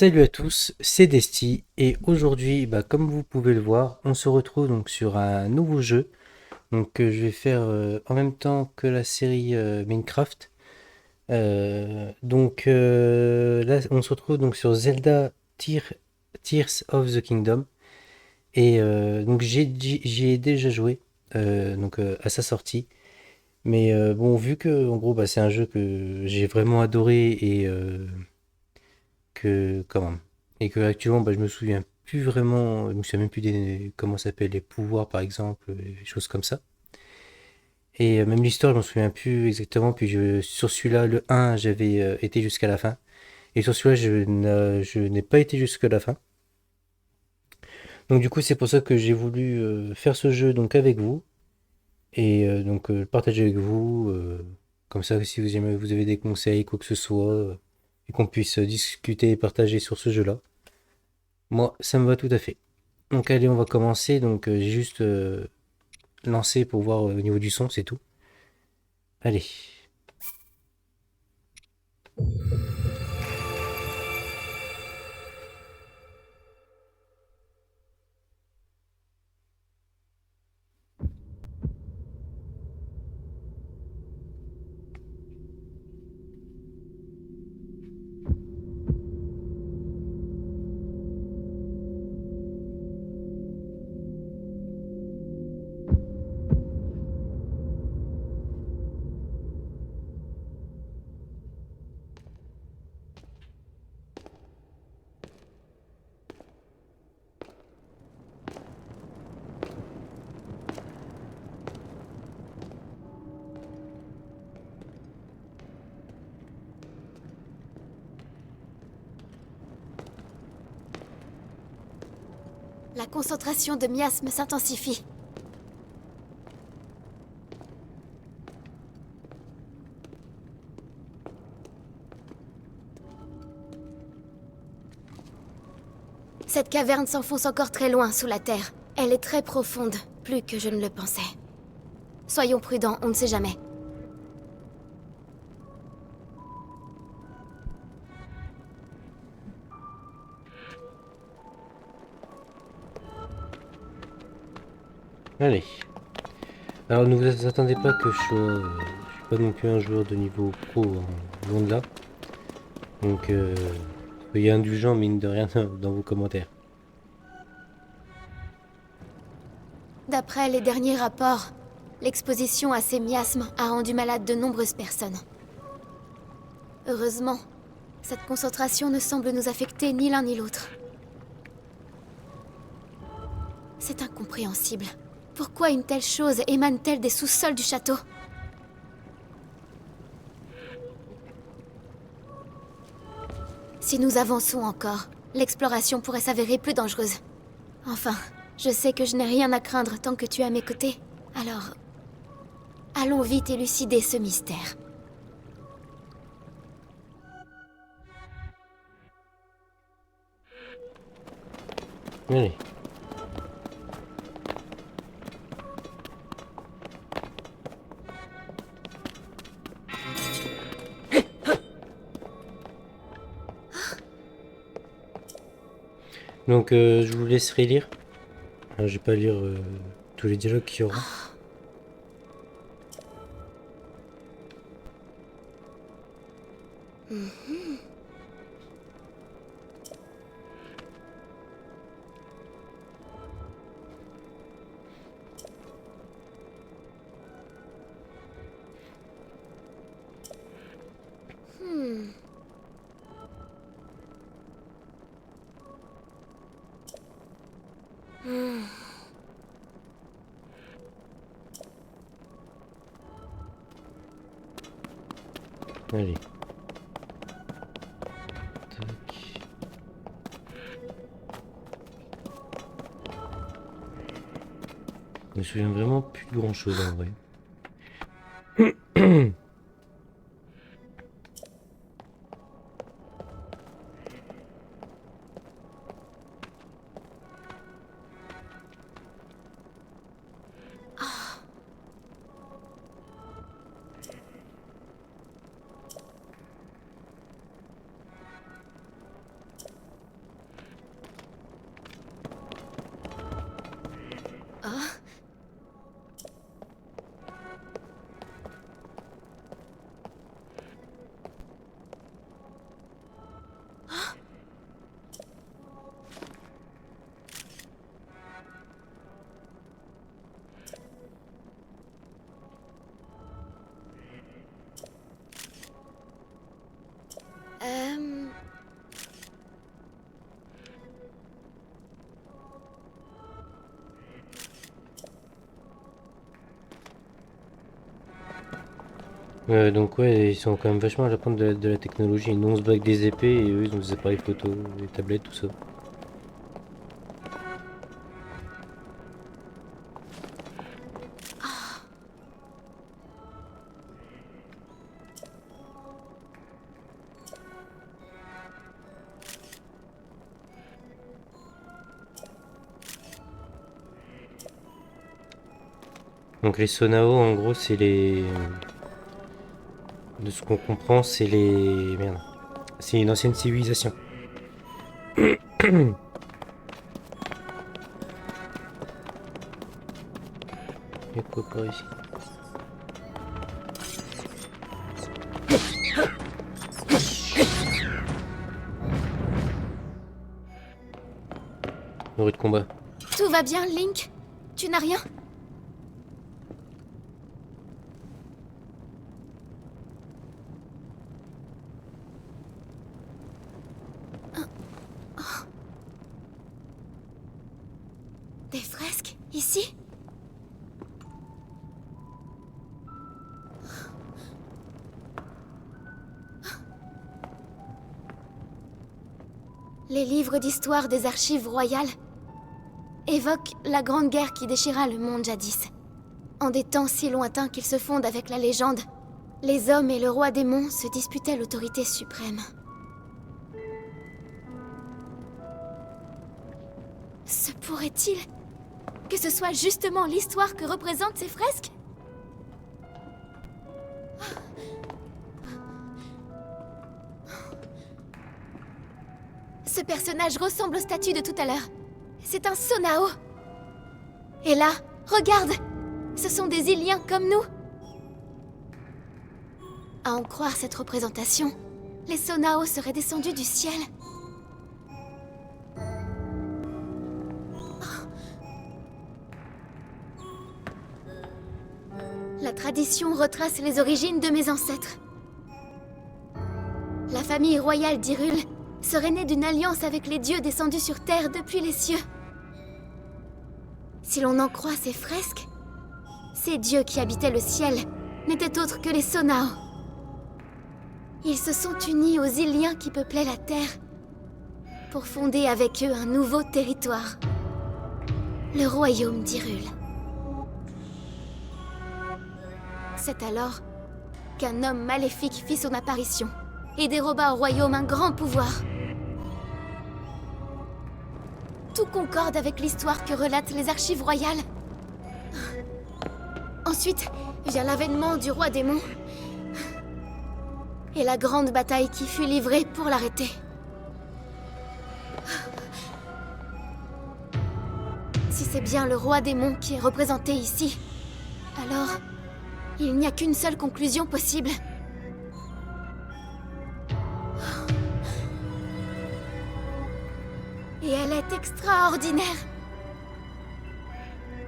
Salut à tous, c'est Desti et aujourd'hui, comme vous pouvez le voir, on se retrouve donc sur un nouveau jeu. Je vais faire en même temps que la série Minecraft. Là, on se retrouve donc sur Zelda Tears of the Kingdom et j'y ai déjà joué à sa sortie. Mais bon, vu que en gros, c'est un jeu que j'ai vraiment adoré que comment et que actuellement je me souviens plus vraiment, je me souviens même plus des comment ça s'appelle les pouvoirs par exemple, des choses comme ça. Et même l'histoire, je m'en souviens plus exactement. Puis sur celui-là, le un j'avais été jusqu'à la fin. Et sur celui-là, je n'ai pas été jusqu'à la fin. Donc du coup, c'est pour ça que j'ai voulu faire ce jeu donc avec vous et le partager avec vous. Comme ça, si vous, jamais vous avez des conseils, quoi que ce soit, et qu'on puisse discuter et partager sur ce jeu-là. Moi, ça me va tout à fait. Donc allez, on va commencer. J'ai juste lancé pour voir au niveau du son, c'est tout. Allez. La concentration de miasme s'intensifie. Cette caverne s'enfonce encore très loin sous la terre. Elle est très profonde, plus que je ne le pensais. Soyons prudents, on ne sait jamais. Allez. Alors ne vous attendez pas que je suis pas non plus un joueur de niveau pro, hein, loin de là. Soyez indulgents mine de rien dans vos commentaires. D'après les derniers rapports, l'exposition à ces miasmes a rendu malade de nombreuses personnes. Heureusement, cette concentration ne semble nous affecter ni l'un ni l'autre. C'est incompréhensible. Pourquoi une telle chose émane-t-elle des sous-sols du château? Si nous avançons encore, l'exploration pourrait s'avérer plus dangereuse. Enfin, je sais que je n'ai rien à craindre tant que tu es à mes côtés. Alors, allons vite élucider ce mystère. Allez. Je vous laisserai lire. Alors, je vais pas lire tous les dialogues qu'il y aura. Allez. Tac. Je me souviens vraiment plus de grand chose en vrai. Oh. Euh... Donc ouais, ils sont quand même vachement à l'apprendre de la technologie. Nous on se bat avec des épées et eux ils ont des appareils photo, des tablettes, tout ça. Donc les Sonao en gros c'est les... De ce qu'on comprend c'est les... Merde. C'est une ancienne civilisation. Il y a quoi par ici? Heureux de combat. Tout va bien, Link? Tu n'as rien? Des fresques, ici? Les livres d'histoire des archives royales évoquent la grande guerre qui déchira le monde jadis. En des temps si lointains qu'ils se fondent avec la légende, les hommes et le roi démon se disputaient l'autorité suprême. Se pourrait-il que ce soit justement l'histoire que représentent ces fresques? Ce personnage ressemble au statut de tout à l'heure. C'est un Sonao. Et là, regarde! Ce sont des Iliens comme nous. À en croire cette représentation, les Sonao seraient descendus du ciel. La tradition retrace les origines de mes ancêtres. La famille royale d'Hyrule serait née d'une alliance avec les dieux descendus sur Terre depuis les cieux. Si l'on en croit ces fresques, ces dieux qui habitaient le ciel n'étaient autres que les Sonao. Ils se sont unis aux Iliens qui peuplaient la Terre pour fonder avec eux un nouveau territoire, le royaume d'Hyrule. C'est alors qu'un homme maléfique fit son apparition et déroba au royaume un grand pouvoir. Tout concorde avec l'histoire que relatent les archives royales. Ensuite vient l'avènement du roi démon et la grande bataille qui fut livrée pour l'arrêter. Si c'est bien le roi démon qui est représenté ici, alors il n'y a qu'une seule conclusion possible. Et elle est extraordinaire.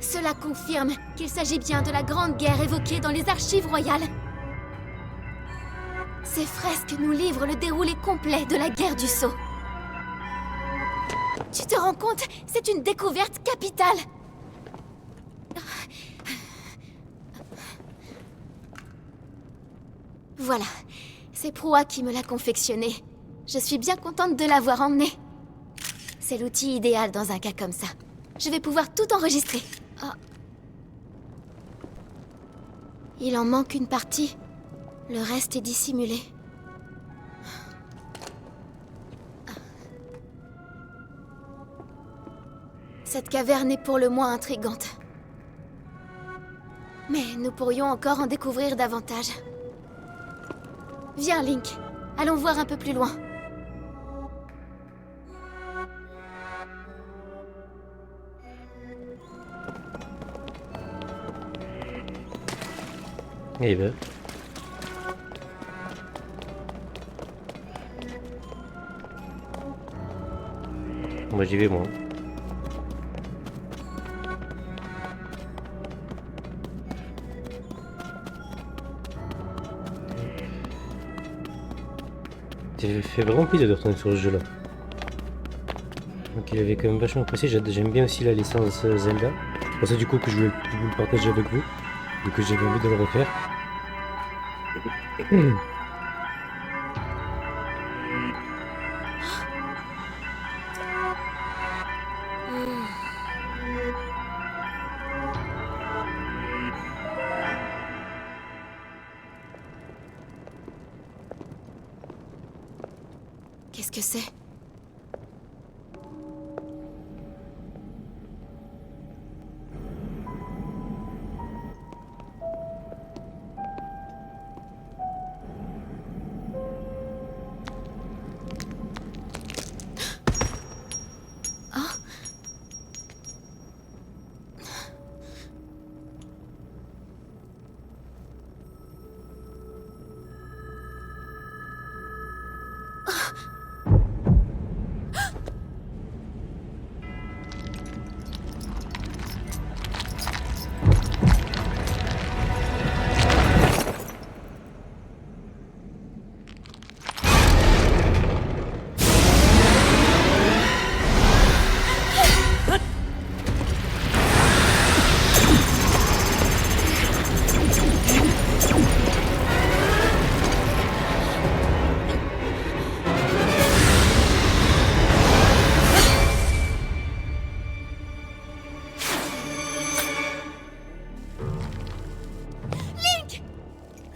Cela confirme qu'il s'agit bien de la grande guerre évoquée dans les archives royales. Ces fresques nous livrent le déroulé complet de la guerre du Sceau. Tu te rends compte? C'est une découverte capitale. Voilà, c'est Proa qui me l'a confectionné. Je suis bien contente de l'avoir emmené. C'est l'outil idéal dans un cas comme ça. Je vais pouvoir tout enregistrer. Oh. Il en manque une partie. Le reste est dissimulé. Cette caverne est pour le moins intrigante. Mais nous pourrions encore en découvrir davantage. Viens, Link. Allons voir un peu plus loin. Eh ben, moi j'y vais moi. Ça fait vraiment plaisir de retourner sur ce jeu-là. Donc il avait quand même vachement apprécié. J'aime bien aussi la licence Zelda. C'est pour ça du coup que je voulais vous le partager avec vous. Et que j'avais envie de le refaire. Qu'est-ce que c'est? Oh,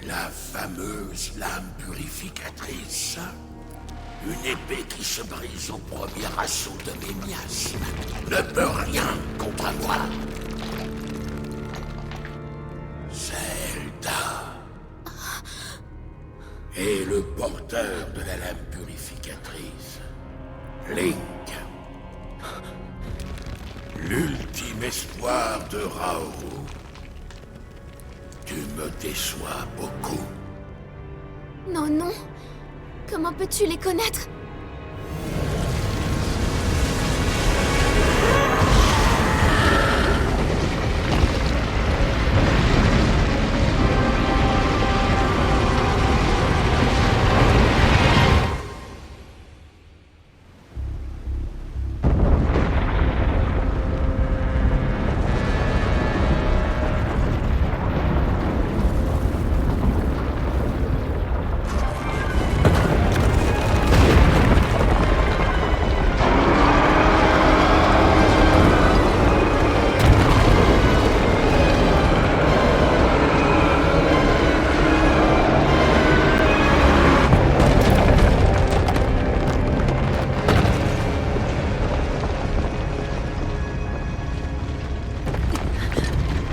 La fameuse lame purificatrice. Une épée qui se brise au premier assaut de mes miasmes ne peut rien contre moi. Zelda est le porteur de la lame purificatrice. Link. L'ultime espoir de Raoru. Tu me déçois beaucoup. non, non. Comment peux-tu les connaître?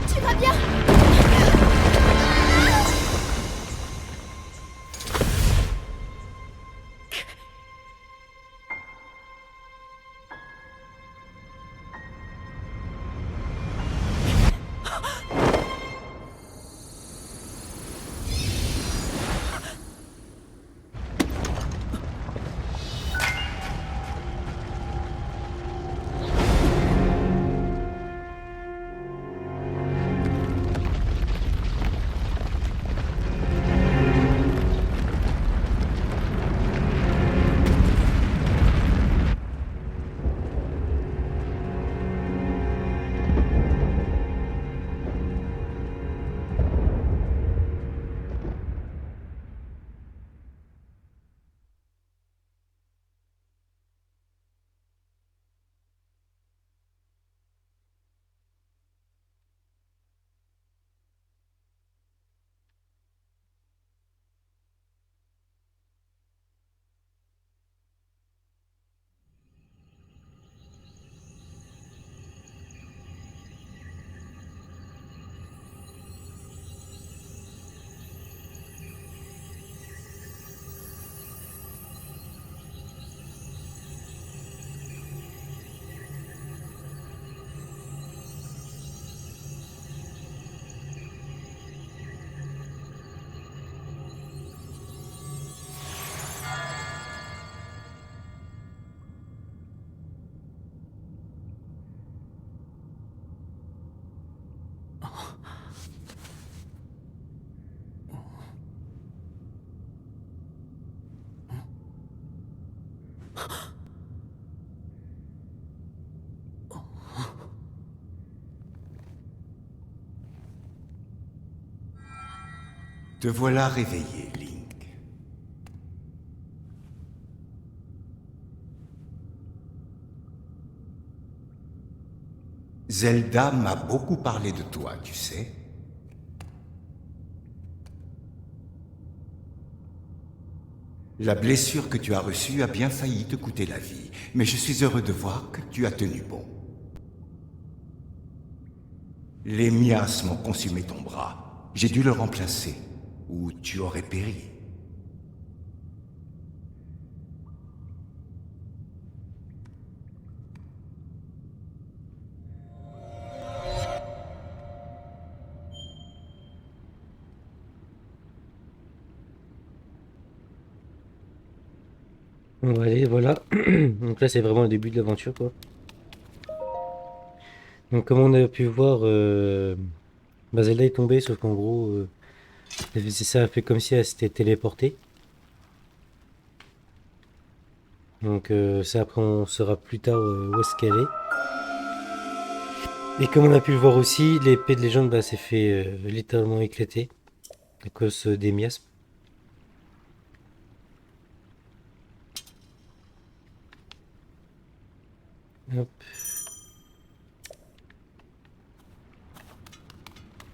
Tu vas bien? Te voilà réveillé, Link. Zelda m'a beaucoup parlé de toi, tu sais. La blessure que tu as reçue a bien failli te coûter la vie, mais je suis heureux de voir que tu as tenu bon. Les miasmes ont consumé ton bras. J'ai dû le remplacer, ou tu aurais péri. Bon, allez, voilà. Donc là, c'est vraiment le début de l'aventure, quoi. Donc, comme on a pu voir, bah, Zelda est tombée, sauf qu'en gros, c'est ça, a fait comme si elle s'était téléportée. Donc, ça, après, on saura plus tard où est-ce qu'elle est. Et comme on a pu le voir aussi, l'épée de légende bah, s'est fait littéralement éclater à cause des miasmes. Hop.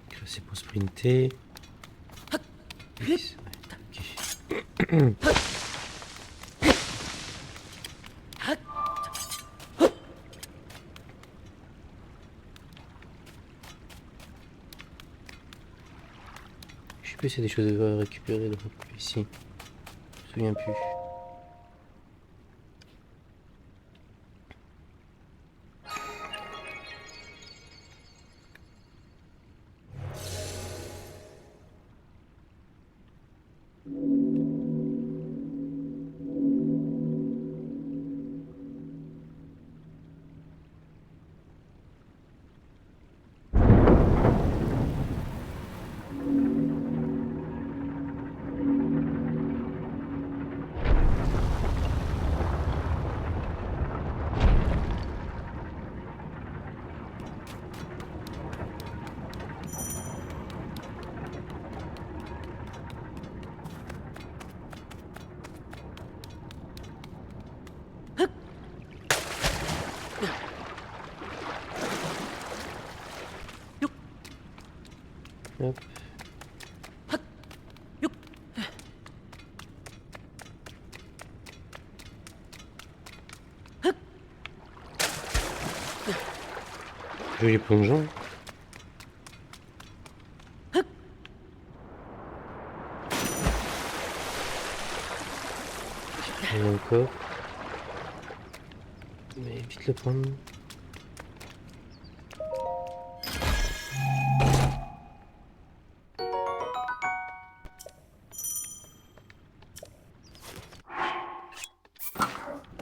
Donc là, c'est pour sprinter. Yes, ouais, ok. Je sais plus s'il y a des choses à récupérer ici. Je me souviens plus. Hop. Joli plongeon. Il y en a encore. Mais vite le prendre.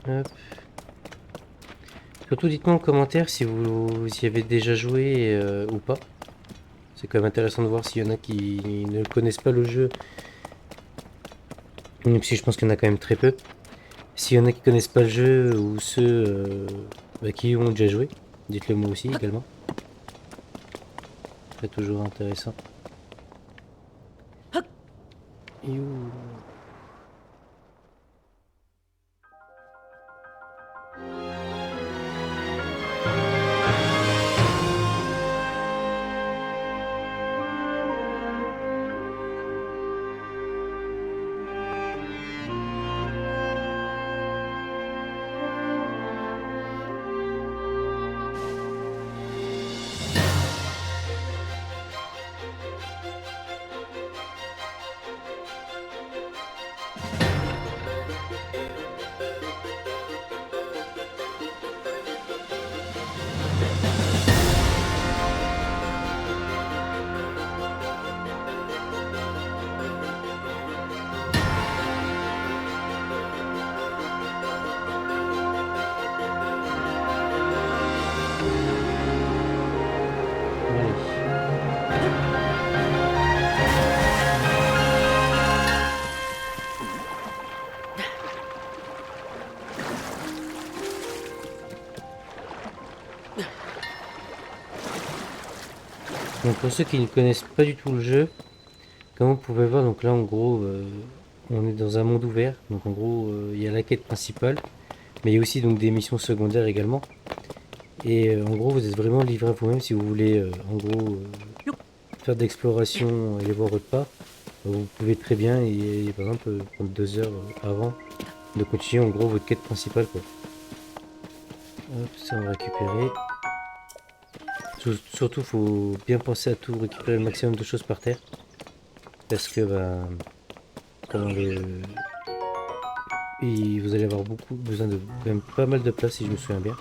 Hop. Surtout dites-moi en commentaire si vous y avez déjà joué ou pas. C'est quand même intéressant de voir s'il y en a qui ne connaissent pas le jeu. Même si je pense qu'il y en a quand même très peu. S'il y en a qui connaissent pas le jeu ou ceux bah, qui y ont déjà joué, dites-le moi aussi également. C'est toujours intéressant. You. Donc pour ceux qui ne connaissent pas du tout le jeu, Comme vous pouvez voir, donc là en gros, on est dans un monde ouvert. Donc en gros, il y a la quête principale, mais il y a aussi donc des missions secondaires également. Et en gros, vous êtes vraiment livré à vous-même si vous voulez, en gros, faire d'exploration et aller voir votre part. Vous pouvez très bien, et par exemple, prendre 2 heures avant de continuer en gros votre quête principale, quoi. Hop, ça on va récupérer. Surtout, faut bien penser à tout récupérer le maximum de choses par terre. Parce que, bah, comment vous allez avoir beaucoup besoin de quand même pas mal de place si je me souviens bien.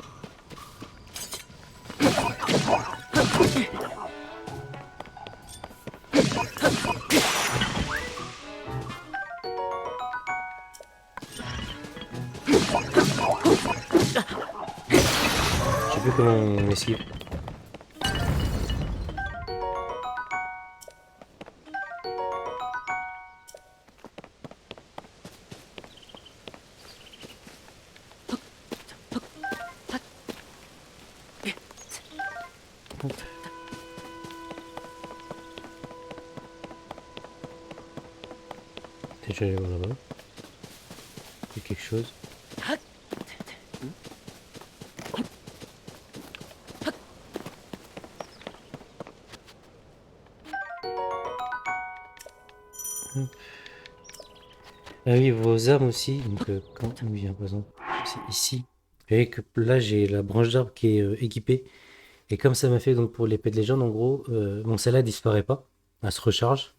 Je sais plus comment on esquive. Hop. Déjà aller voir là-bas. Il y a quelque chose. Hop. Ah oui, vos armes aussi. Donc quand on vient par exemple, c'est ici. Vous voyez que là j'ai la branche d'arbre qui est équipée. Et comme ça m'a fait donc pour l'épée de légende, en gros, bon celle-là disparaît pas. Elle se recharge.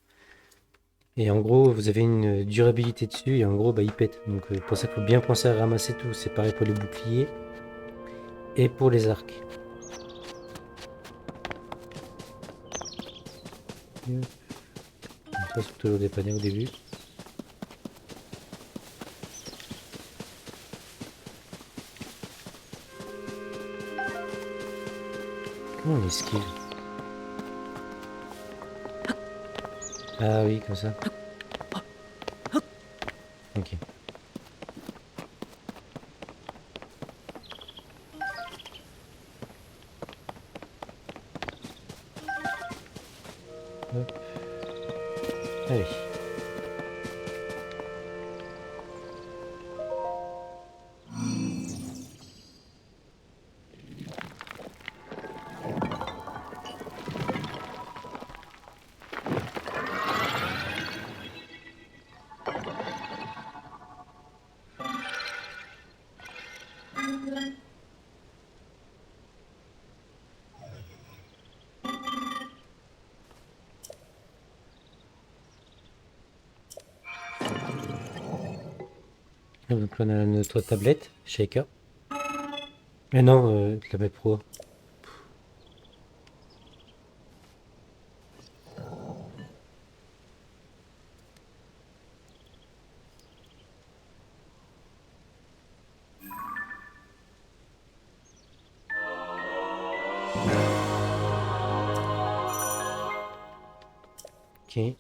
Et en gros, vous avez une durabilité dessus et en gros, bah, il pète. Donc pour ça, il faut bien penser à ramasser tout. C'est pareil pour les boucliers et pour les arcs. Hop. Ça, c'est toujours dépanner au début. Comment on esquive? Ah oui, comme ça. Ok. Hop. Allez. Ah, donc là, on a notre tablette, Shaker. Mais non, la tablette pro. Ok.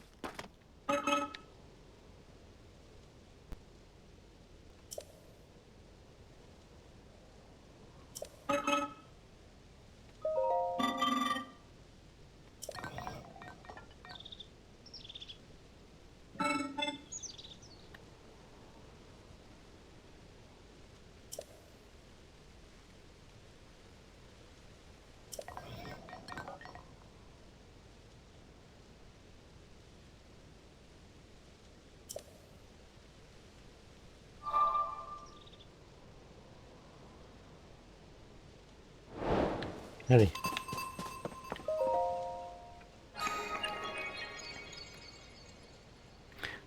Allez.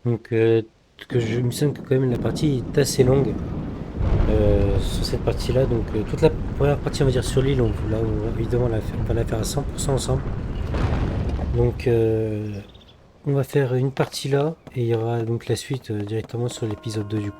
Donc, je me semble que quand même la partie est assez longue sur cette partie-là. Donc, toute la première partie, on va dire sur l'île, là, évidemment, on va la faire à 100% ensemble. Donc, on va faire une partie là et il y aura donc la suite directement sur l'épisode 2 du coup.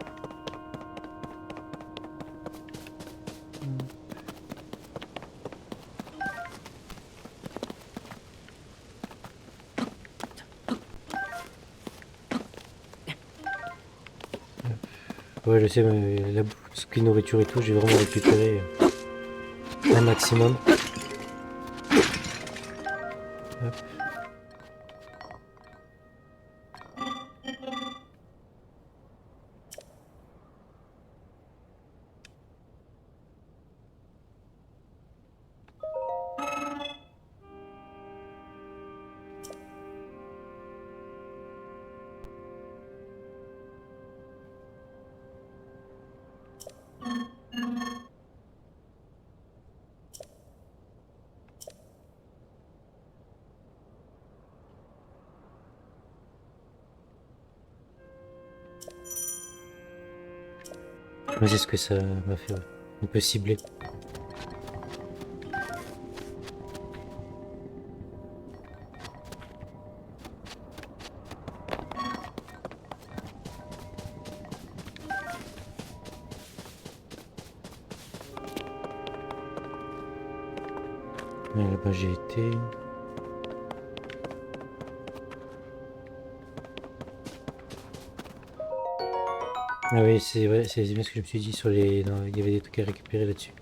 Ouais, je sais, mais ce qui est nourriture et tout, j'ai vraiment récupéré un maximum. Hop. Ouais, c'est ce que ça m'a fait, ouais. On peut cibler. Ouais, là-bas j'ai été. Ah oui, c'est vrai, c'est bien ce que je me suis dit sur les. Non, il y avait des trucs à récupérer là-dessus.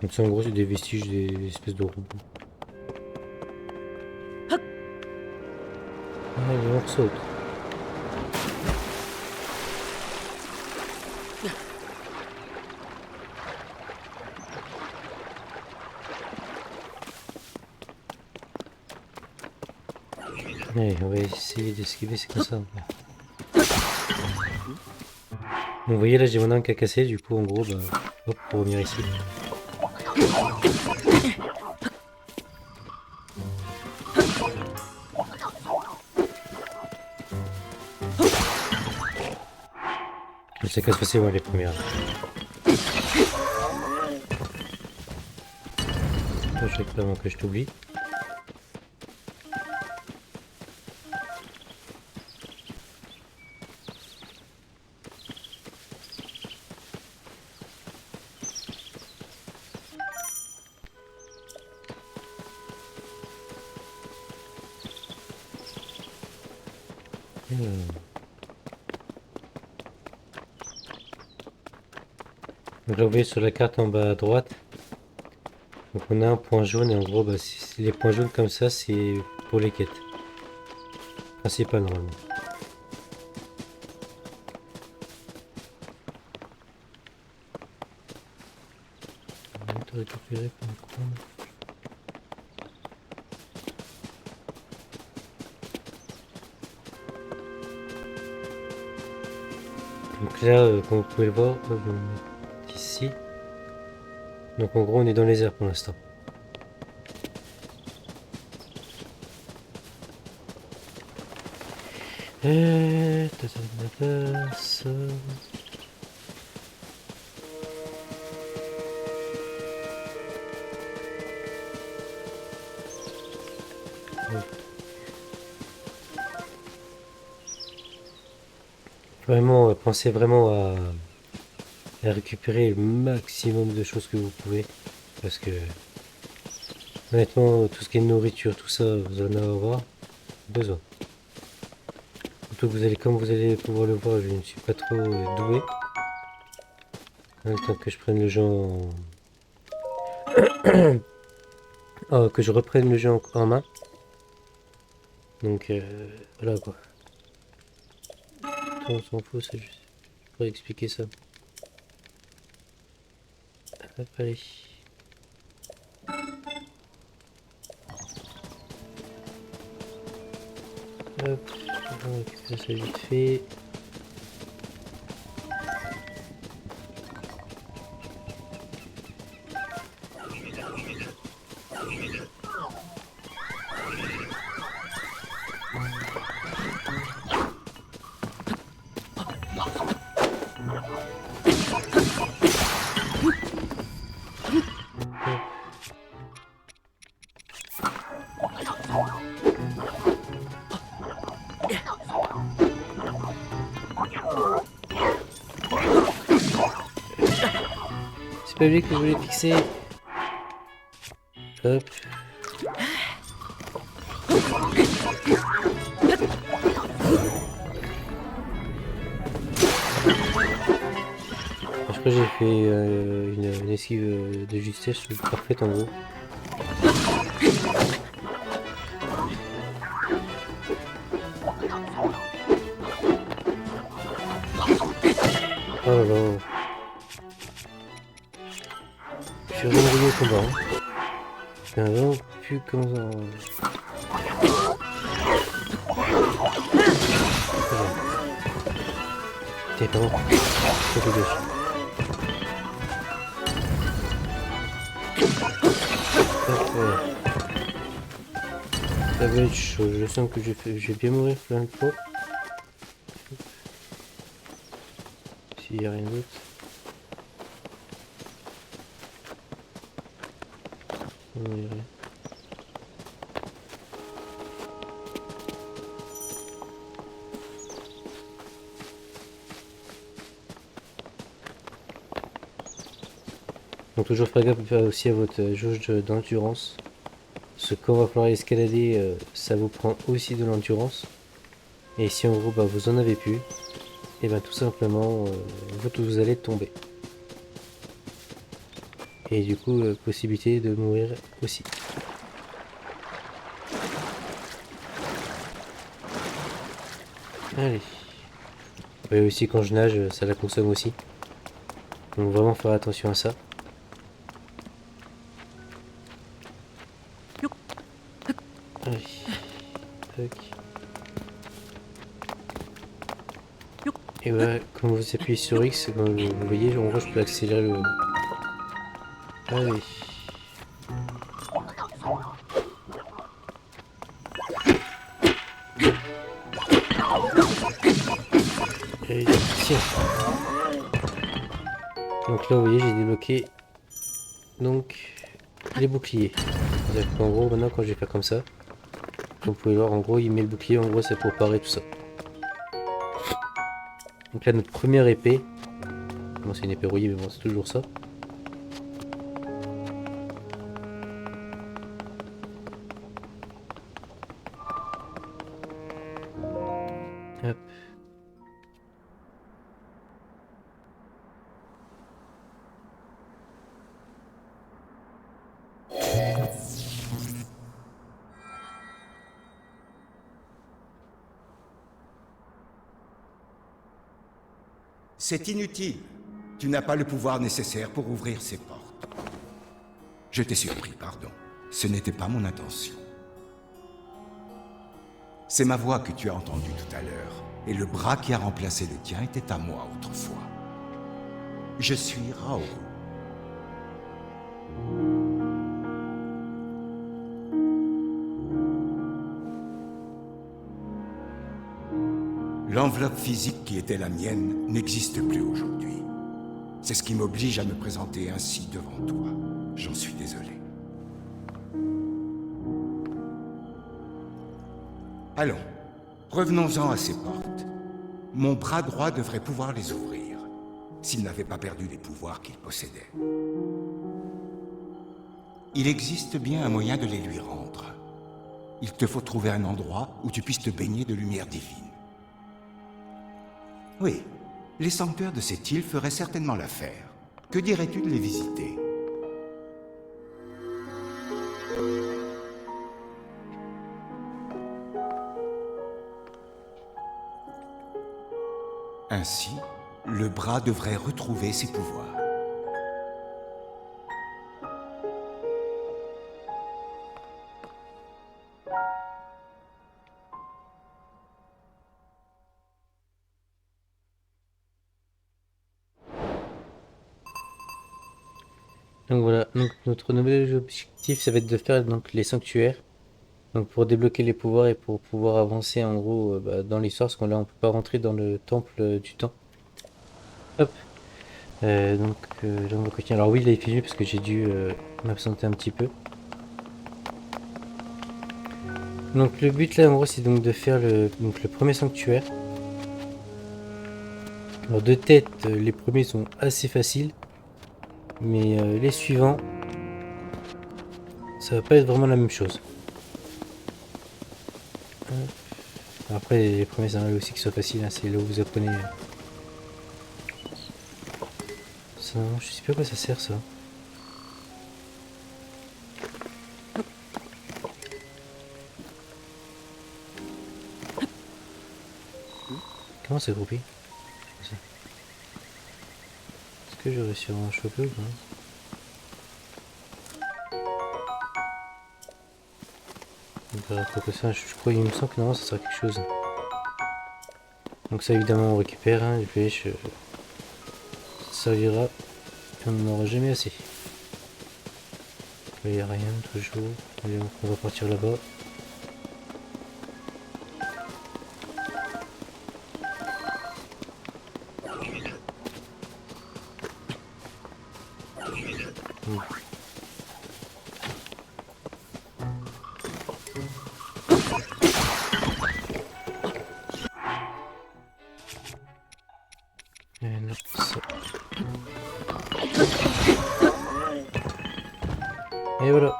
Donc ça en gros c'est des vestiges des espèces de robots. Allez, on saute. Allez, on va essayer d'esquiver, c'est comme ça. Bon, vous voyez là j'ai mon arme qui a cassé, du coup en gros bah hop pour revenir ici. Ça casse facilement les premières. Je sais pas avant que je t'oublie. Donc là vous voyez sur la carte en bas à droite. Donc on a un point jaune et en gros bah, les points jaunes comme ça c'est pour les quêtes. Principales normalement. On va tout récupérer pour le coup. Donc là, comme vous pouvez le voir, ici. Donc en gros on est dans les airs pour l'instant. Ça. Vraiment, pensez vraiment à récupérer le maximum de choses que vous pouvez. Parce que honnêtement, tout ce qui est nourriture, tout ça, vous en avez besoin. Surtout que vous allez, comme vous allez pouvoir le voir, je ne suis pas trop doué. En même temps que je prenne le jeu oh, que je reprenne le jeu en main. Donc voilà quoi. On s'en fout, ça, je pourrais expliquer ça. Hop, allez. Hop, on va récupérer ça vite fait. C'est pas lui que je voulais fixer. Hop. Je crois que j'ai fait une esquive de justesse parfaite en gros. Oh là là. Je suis vraiment rouillé au combat. Hein. Je suis vraiment plus comme ça. T'es vraiment trop de gauche. Ça va être chaud, je sens que je vais bien mourir plein de fois. Ici, il n'y a rien d'autre. Non, il n'y a rien. Donc toujours faire gaffe aussi à votre jauge d'endurance. Parce que quand il va falloir escalader, ça vous prend aussi de l'endurance. Et si en gros bah, vous en avez plus, et ben tout simplement vous allez tomber. Et du coup possibilité de mourir aussi. Allez. Et aussi quand je nage, ça la consomme aussi. Donc vraiment faire attention à ça. Allez. Tac. Et voilà, quand vous appuyez sur X, comme vous voyez, en gros je peux accélérer le... Allez. Et tiens. Donc là vous voyez j'ai débloqué donc les boucliers. C'est-à-dire qu'en gros maintenant quand je vais faire comme ça, comme vous pouvez voir en gros il met le bouclier, en gros c'est pour parer tout ça. Donc là notre première épée, bon c'est une épée rouillée mais bon c'est toujours ça. Hop. C'est inutile. Tu n'as pas le pouvoir nécessaire pour ouvrir ces portes. Je t'ai surpris, pardon. Ce n'était pas mon intention. C'est ma voix que tu as entendue tout à l'heure, et le bras qui a remplacé le tien était à moi autrefois. Je suis Raoul. L'enveloppe physique qui était la mienne n'existe plus aujourd'hui. C'est ce qui m'oblige à me présenter ainsi devant toi. J'en suis désolé. Allons, revenons-en à ces portes. Mon bras droit devrait pouvoir les ouvrir, s'il n'avait pas perdu les pouvoirs qu'il possédait. Il existe bien un moyen de les lui rendre. Il te faut trouver un endroit où tu puisses te baigner de lumière divine. Oui, les sanctuaires de cette île feraient certainement l'affaire. Que dirais-tu de les visiter? Ainsi, le bras devrait retrouver ses pouvoirs. Donc voilà, donc notre nouvel objectif ça va être de faire donc les sanctuaires. Donc pour débloquer les pouvoirs et pour pouvoir avancer en gros bah, dans l'histoire, parce qu'on là on peut pas rentrer dans le temple du temps. Hop. Là on va continuer. Alors oui là il fait nuit parce que j'ai dû m'absenter un petit peu. Donc le but là en gros c'est donc de faire le premier sanctuaire. Alors de tête les premiers sont assez faciles. Mais les suivants, ça va pas être vraiment la même chose. Après les premiers ça arrive aussi qu'ils soient faciles, hein, c'est là où vous apprenez. Ça, je sais pas à quoi ça sert ça. Comment c'est groupé? Est-ce que j'ai réussi à en choper ou pas? Que ça, je crois, il me semble que normalement ça sert à quelque chose. Donc ça évidemment on récupère, hein, les flèches, ça servira, et on n'en aura jamais assez. Là il n'y a rien toujours, allez, on va partir là-bas. Et voilà.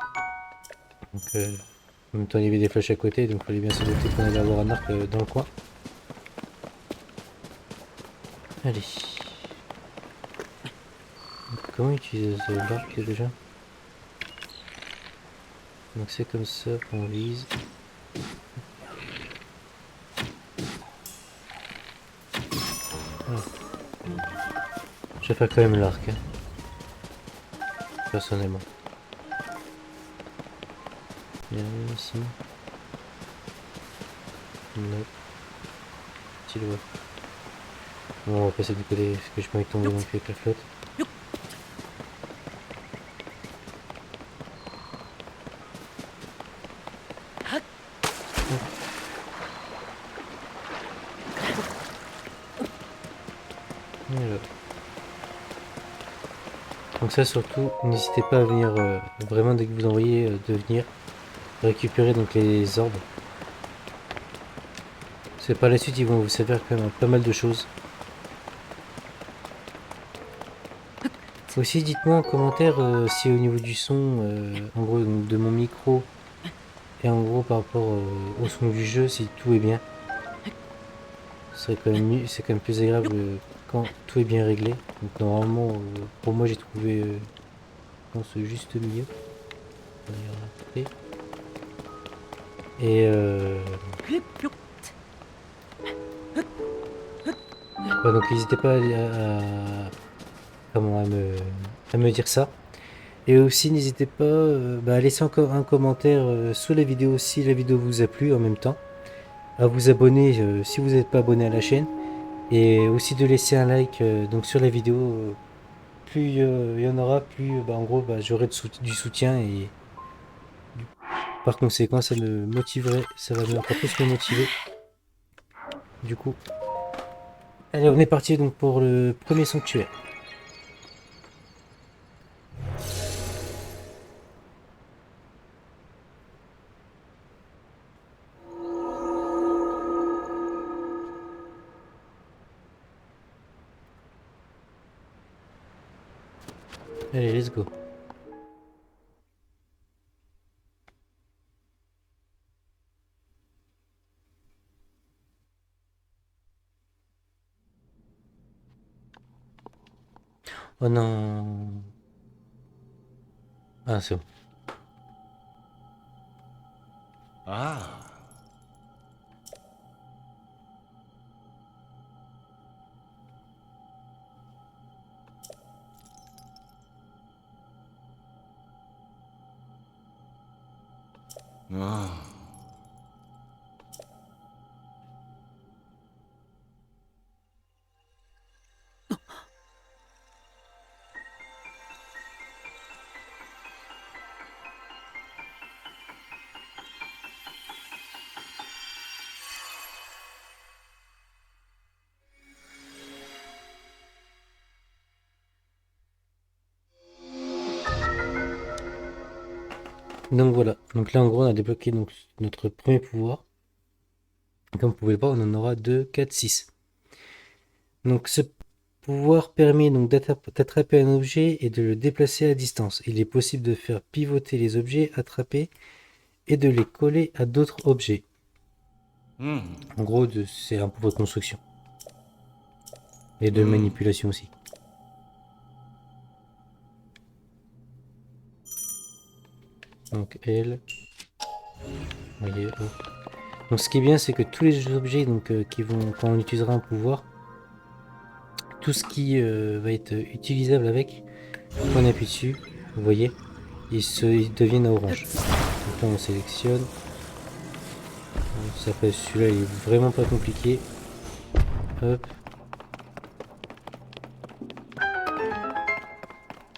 Donc, en même temps, il y avait des flèches à côté, donc il fallait bien se douter qu'on allait avoir un arc dans le coin. Allez. Donc, comment utiliser l'arc déjà? Donc c'est comme ça qu'on vise. Voilà. Je vais faire quand même l'arc, hein, personnellement. Il y en a un ici. Non. Tu le vois. Bon, on va passer du côté parce que je peux pas tomber non plus avec la flotte. Voilà. Donc ça surtout, n'hésitez pas à venir vraiment dès que vous envoyez de venir récupérer donc les orbes. Parce que par la suite ils vont vous servir quand même à pas mal de choses. Aussi dites-moi en commentaire si au niveau du son, en gros donc, de mon micro et en gros par rapport au son du jeu, si tout est bien. Ce serait quand même mieux, c'est quand même plus agréable quand tout est bien réglé. Donc normalement pour moi j'ai trouvé dans ce juste milieu. On ira après. Et ouais, donc n'hésitez pas comment, à me dire ça. Et aussi n'hésitez pas à laisser encore un commentaire sous la vidéo si la vidéo vous a plu en même temps. À vous abonner si vous n'êtes pas abonné à la chaîne. Et aussi de laisser un like donc sur la vidéo. Plus il y en aura, plus en gros j'aurai du soutien et par conséquent ça me motiverait, ça va encore plus me motiver. Du coup. Allez, on est parti donc pour le premier sanctuaire. Allez, let's go. Oh non. Ah, c'est bon. Ah, ah. Donc voilà. Donc là en gros on a débloqué donc notre premier pouvoir. Comme vous pouvez le voir, on en aura 2, 4, 6. Donc ce pouvoir permet donc d'attraper un objet et de le déplacer à distance. Il est possible de faire pivoter les objets attrapés et de les coller à d'autres objets. En gros, c'est un pouvoir de construction. Et de manipulation aussi. Donc L. Voyez, hop. Donc ce qui est bien, c'est que tous les objets donc, qui vont, quand on utilisera un pouvoir, tout ce qui va être utilisable avec, quand on appuie dessus, vous voyez, ils deviennent à orange. Donc là on sélectionne. Ça fait celui-là, il est vraiment pas compliqué. Hop.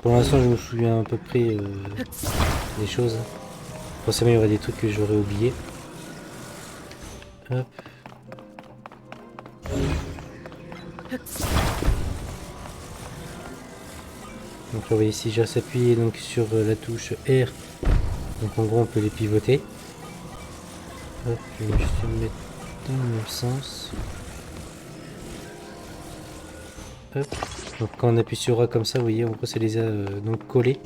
Pour l'instant, je me souviens à peu près des choses. Forcément, il y aurait des trucs que j'aurais oublié. Hop. Donc là, vous voyez, si j'ai s'appuyer donc sur la touche R, donc en gros, on peut les pivoter. Hop, je vais juste me mettre dans le même sens. Hop. Donc quand on appuie sur A comme ça, vous voyez, en gros, ça les a donc collés.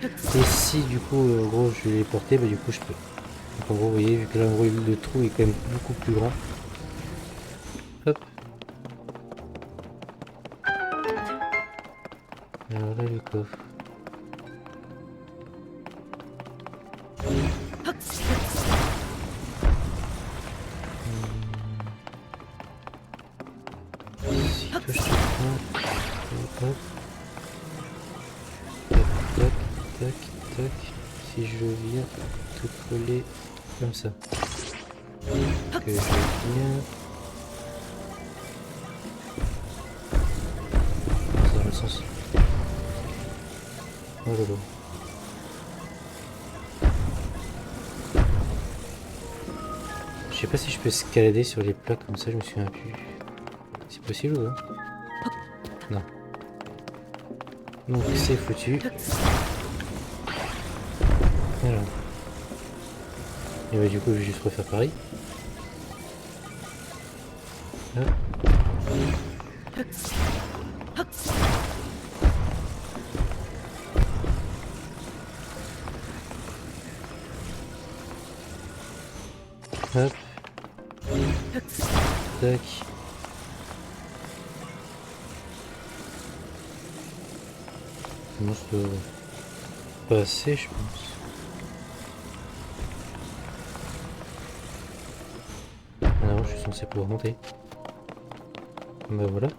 Et si du coup, en gros, je vais les porter, bah du coup, je peux. Donc en gros, vous voyez, vu que là, en gros, le trou est quand même beaucoup plus grand. Hop. Alors là, le coffre. Si toi, je te prends. Hop. Tac, tac, tac, tac. Si je viens te coller comme ça. Que je viens. Dans le sens. Oh là là. Je sais pas si je peux escalader sur les plaques comme ça, je me souviens plus. C'est possible ou pas? Non. Donc c'est foutu. Voilà. Et bah du coup je vais juste refaire pareil. Hop. Hop. Tac. Sinon je peux passer je pense. Ah non, je suis censé pouvoir monter. Bah voilà.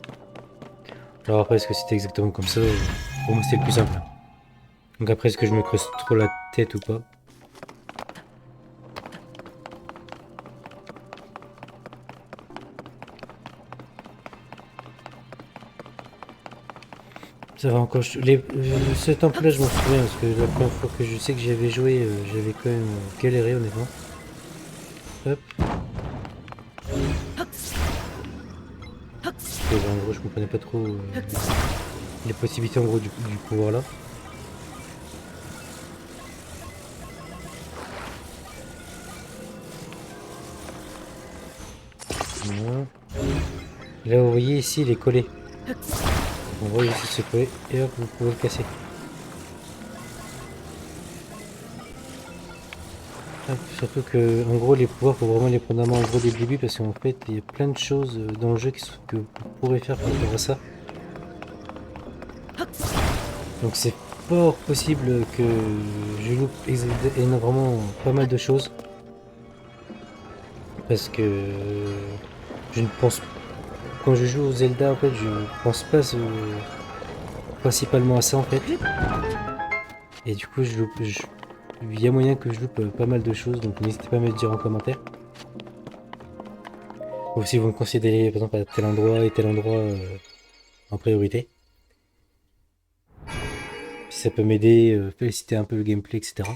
Alors après est-ce que c'était exactement comme ça? Pour moi c'était le plus simple. Donc après est-ce que je me creuse trop la tête ou pas? Ça va encore. Ce temple-là, je m'en souviens parce que la première fois que je sais que j'avais joué, j'avais quand même galéré honnêtement. Hop. Et ben, en gros, je comprenais pas trop les possibilités en gros du pouvoir là. Voilà. Là, vous voyez ici, il est collé. On voit ici se coller et hop, vous pouvez le casser. Hop, surtout que, en gros, les pouvoirs, faut vraiment les prendre en main en gros dès le début parce qu'en fait, il y a plein de choses dans le jeu que vous pourrez faire par rapport à ça. Donc c'est fort possible que je loupe vraiment pas mal de choses. Parce que je ne pense quand je joue au Zelda en fait je pense pas principalement à ça en fait. Et du coup il y a moyen que je loupe pas mal de choses donc n'hésitez pas à me le dire en commentaire. Ou si vous me considérez par exemple à tel endroit et tel endroit en priorité. Si ça peut m'aider, féliciter un peu le gameplay, etc.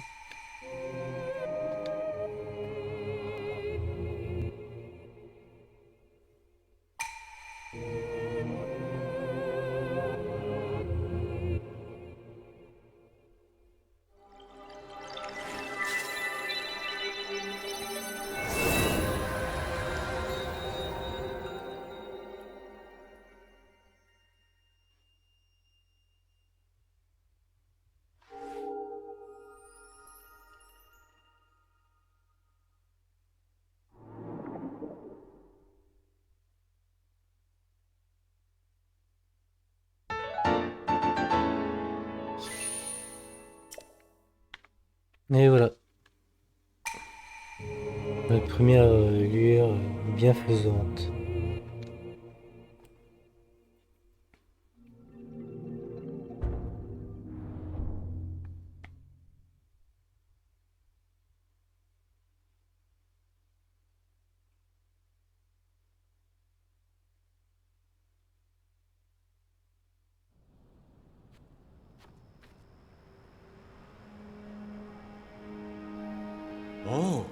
Et voilà, notre première lueur bienfaisante. Oh,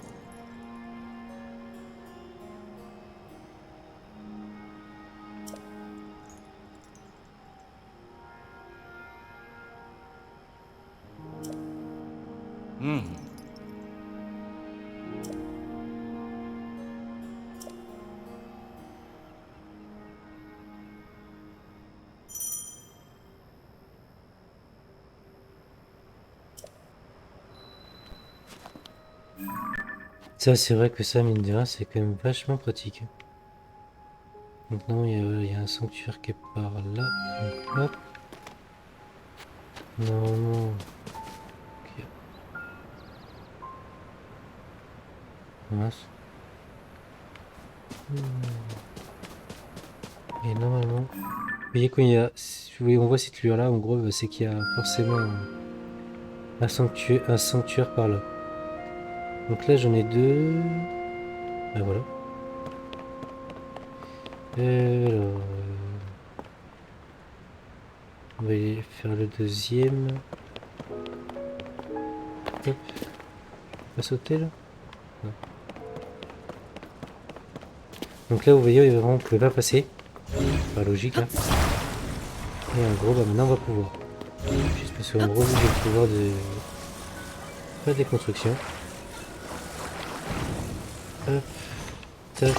Ça, c'est vrai que ça, mine de rien, c'est quand même vachement pratique. Maintenant, il y a un sanctuaire qui est par là. Donc, hop. Normalement. Ok. Mince. Et normalement. Vous voyez, quand il y a. Vous voyez, on voit cette lueur là, en gros, c'est qu'il y a forcément un sanctuaire par là. Donc là, j'en ai deux. Ben voilà. Alors. On va aller faire le deuxième. Hop. On va sauter là? Non. Donc là, vous voyez, vraiment, on pouvait pas passer. Pas logique, hein. Et en gros, bah maintenant, on va pouvoir. Juste parce qu'en gros, j'ai le pouvoir de faire des constructions. Hop. Tac.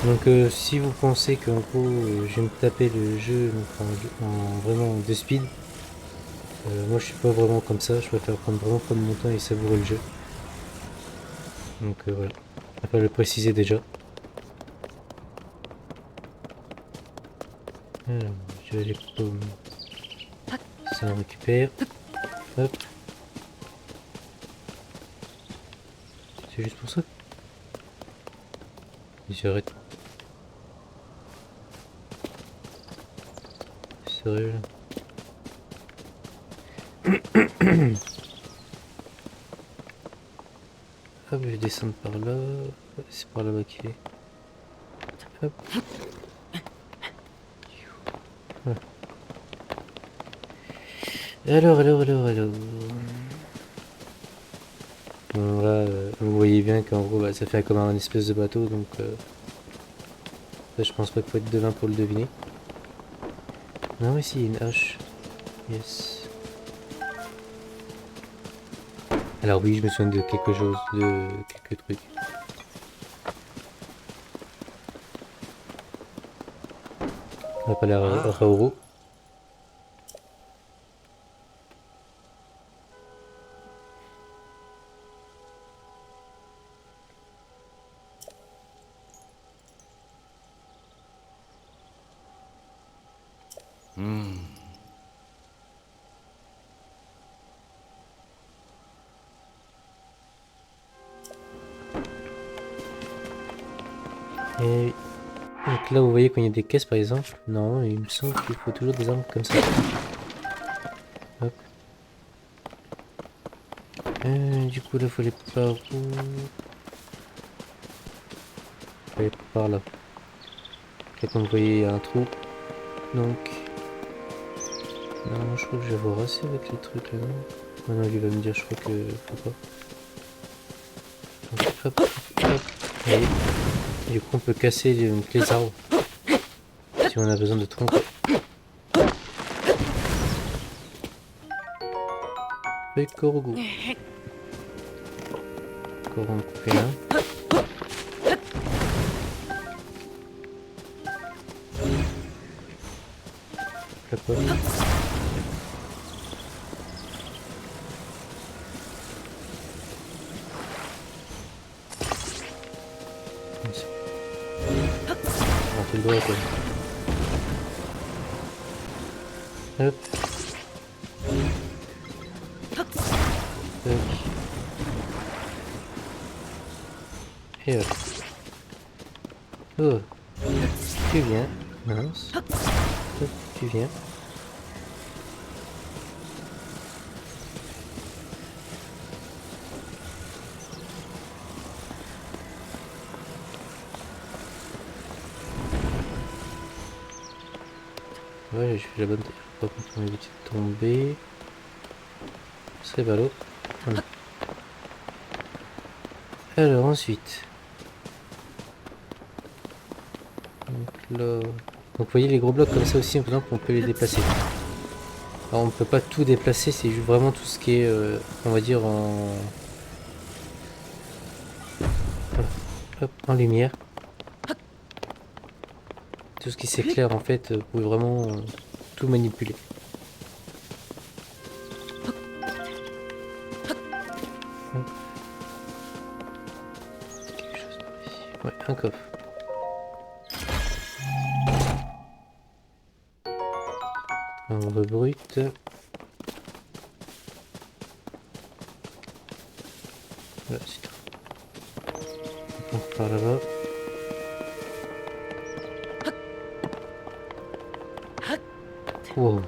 Donc, si vous pensez qu'en gros, je vais me taper le jeu en vraiment 2 speed, moi je suis pas vraiment comme ça, je préfère prendre mon temps et savourer le jeu. Donc voilà, je préfère le préciser déjà. Alors, je vais les pommes. Ça on récupère. Hop. C'est juste pour ça. Et j'arrête. Sérieux là. Hop, je vais descendre par là. C'est par là-bas qu'il est. Hop. Voilà. Alors. Bon, là, vous voyez bien qu'en gros, bah, ça fait comme un espèce de bateau, donc ça, je pense pas qu'il faut être devin pour le deviner. Non, mais si, il y a une hache. Yes. Alors oui, je me souviens de quelque chose, de quelques trucs. On va pas la Raouro. Et donc là, vous voyez quand il y a des caisses par exemple, non, il me semble qu'il faut toujours des armes comme ça. Hop. Du coup, là, faut aller par où? Faut aller par là. Là, comme vous voyez, il y a un trou. Donc, non, je crois que je vais avoir assez avec les trucs là, non? Oh non, lui va me dire, je crois que faut pas. Donc, hop, hop. Et du coup, on peut casser les arbres si on a besoin de troncs. Et Korogu. Encore en couper un. Clapote. On fait le doigt quoi. Hop. Tac. Et hop. Oh. Tu viens. Mince. Hop, tu viens. Ouais, je fais la bonne taille. Par contre, on va éviter de tomber. Ce serait ballot. Voilà. Alors ensuite. Donc là. Donc vous voyez les gros blocs comme ça aussi, par exemple, on peut les déplacer. Alors on ne peut pas tout déplacer, c'est juste vraiment tout ce qui est, on va dire, voilà. Hop, en lumière. Tout ce qui s'éclaire en fait, vous pouvez vraiment tout manipuler. Hop. Quelque chose par ici. Ouais, un coffre. Ambre brute. Voilà, c'est tout. On part par là-bas. Wow.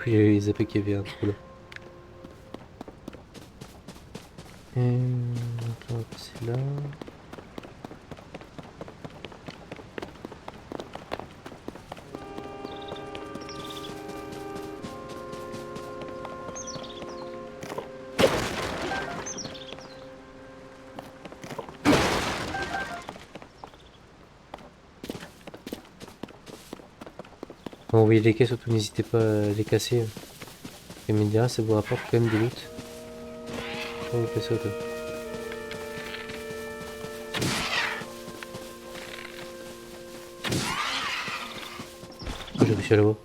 J'ai zappé qu'il y avait un trou là. Donc on va passer là. Quand vous voyez les caisses, surtout n'hésitez pas à les casser. Et mine de rien, ça vous rapporte quand même du loot. Quand vous passez auto. Oh, j'ai réussi à l'avoir.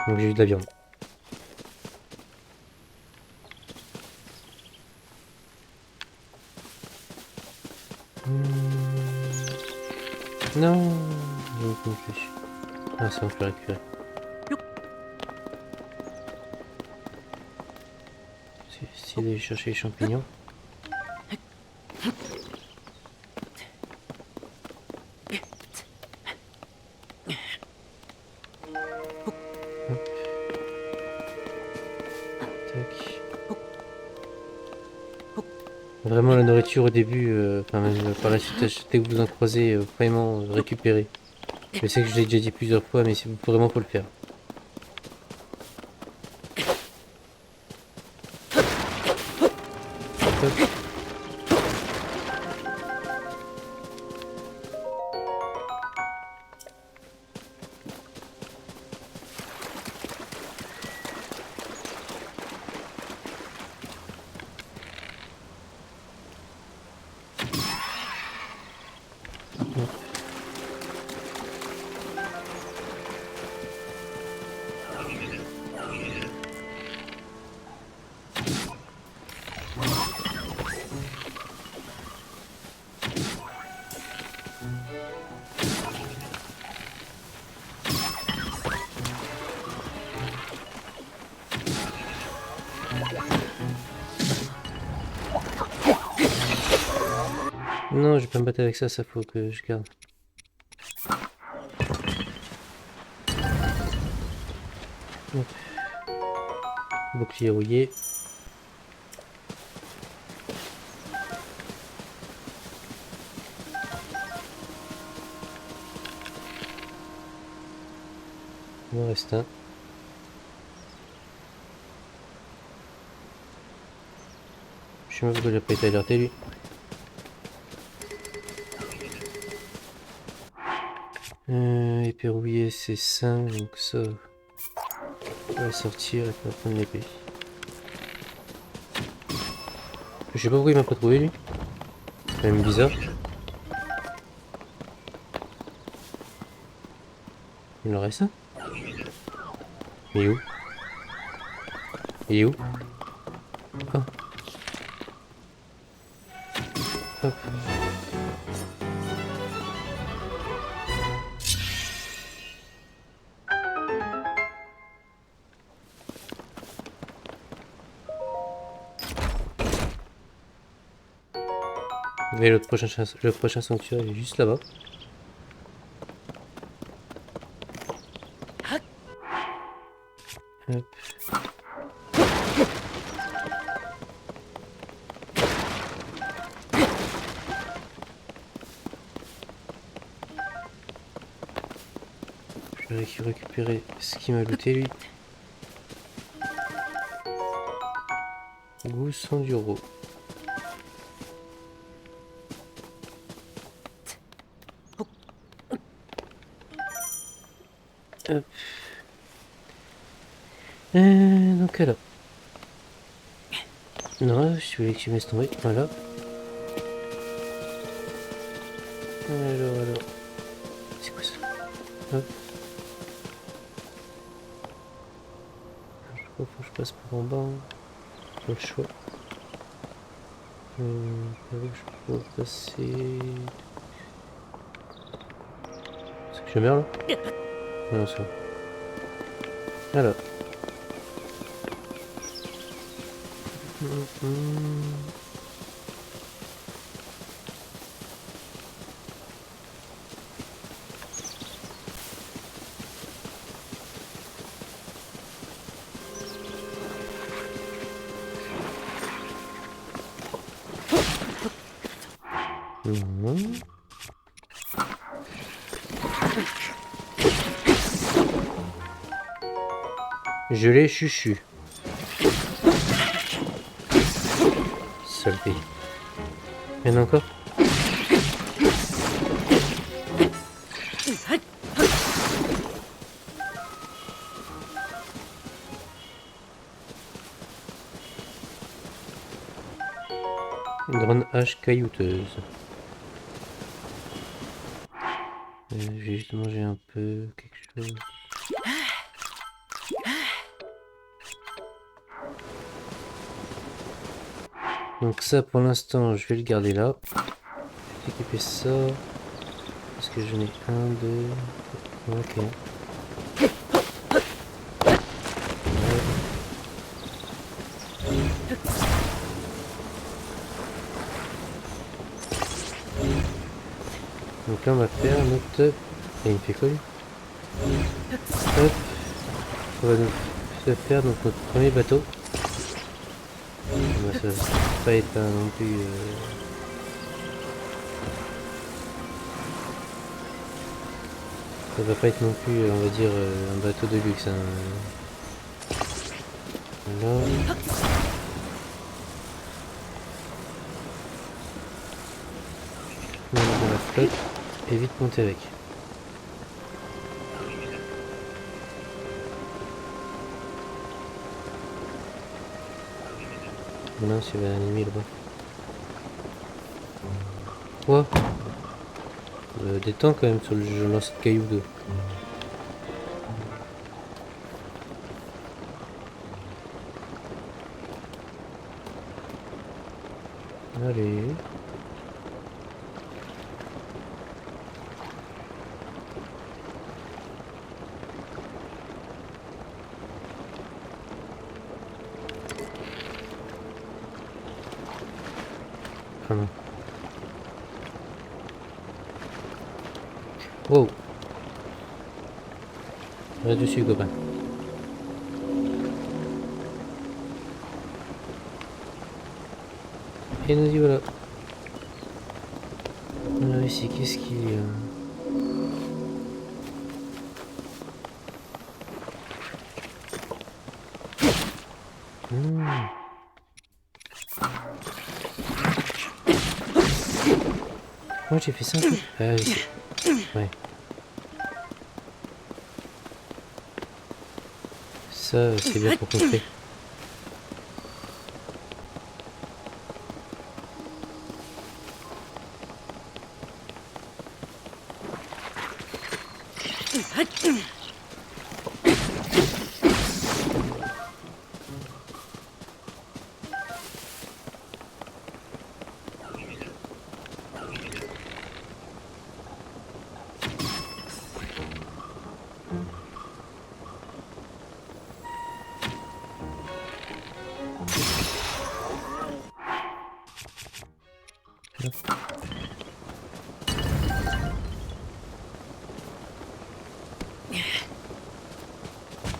Donc j'ai eu de la viande. Non, je ne peux plus. Ah, ça on peut récupérer. C'est stylé de chercher les champignons. Tac. Vraiment la nourriture au début, enfin même par la suite, dès que vous en croisez, vraiment récupérer. Je sais que je l'ai déjà dit plusieurs fois, mais c'est vraiment faut le faire. Hop. Non, je vais pas me battre avec ça, ça faut que je garde. Hop. Bouclier rouillé. Il m'en reste un. Je sais même pas pourquoi il a pas été alerté lui. Épée rouillée c'est 5, donc ça on va sortir et on va prendre l'épée. Je sais pas pourquoi il m'a pas trouvé lui. C'est quand même bizarre. Il en reste un. Il est où? Il est où? Ah. Hop. Mais le prochain sanctuaire il est juste là-bas. Hop. Je vais récupérer ce qu'il m'a looté lui. Goût enduro. Hop. Donc alors. Non, je voulais que tu me laisses tomber. Voilà. Alors. C'est quoi ça? Hop. Je crois qu'il faut que je passe par en bas. Pas le choix. Par où je peux passer. C'est que je meurs là? Non, ça va. Alors. Mhm. Je l'ai chuchu. Saleté. Il y en a encore? Une grande hache caillouteuse. Je vais juste manger un peu quelque chose. Donc ça pour l'instant je vais le garder là. Je vais équiper ça. Parce que j'en ai un, deux. Ok. Donc là on va faire notre... Et il me fait quoi lui? Hop. On va nous faire donc notre premier bateau. Bah, ça va pas être non plus... Ça va pas être non plus, on va dire, un bateau de luxe. Hein. Là. On va dans la flotte et vite monter avec. Non, il y avait un ennemi là-bas. Quoi? Des temps quand même sur le jeu, lance de cailloux 2. Allez. Ah non. Wow. Reste dessus, copain. Et nous y voilà. Alors ici, qu'est-ce qu'il y a? Moi j'ai fait ça un peu. Ah oui, ouais. Ça, c'est bien pour contrer.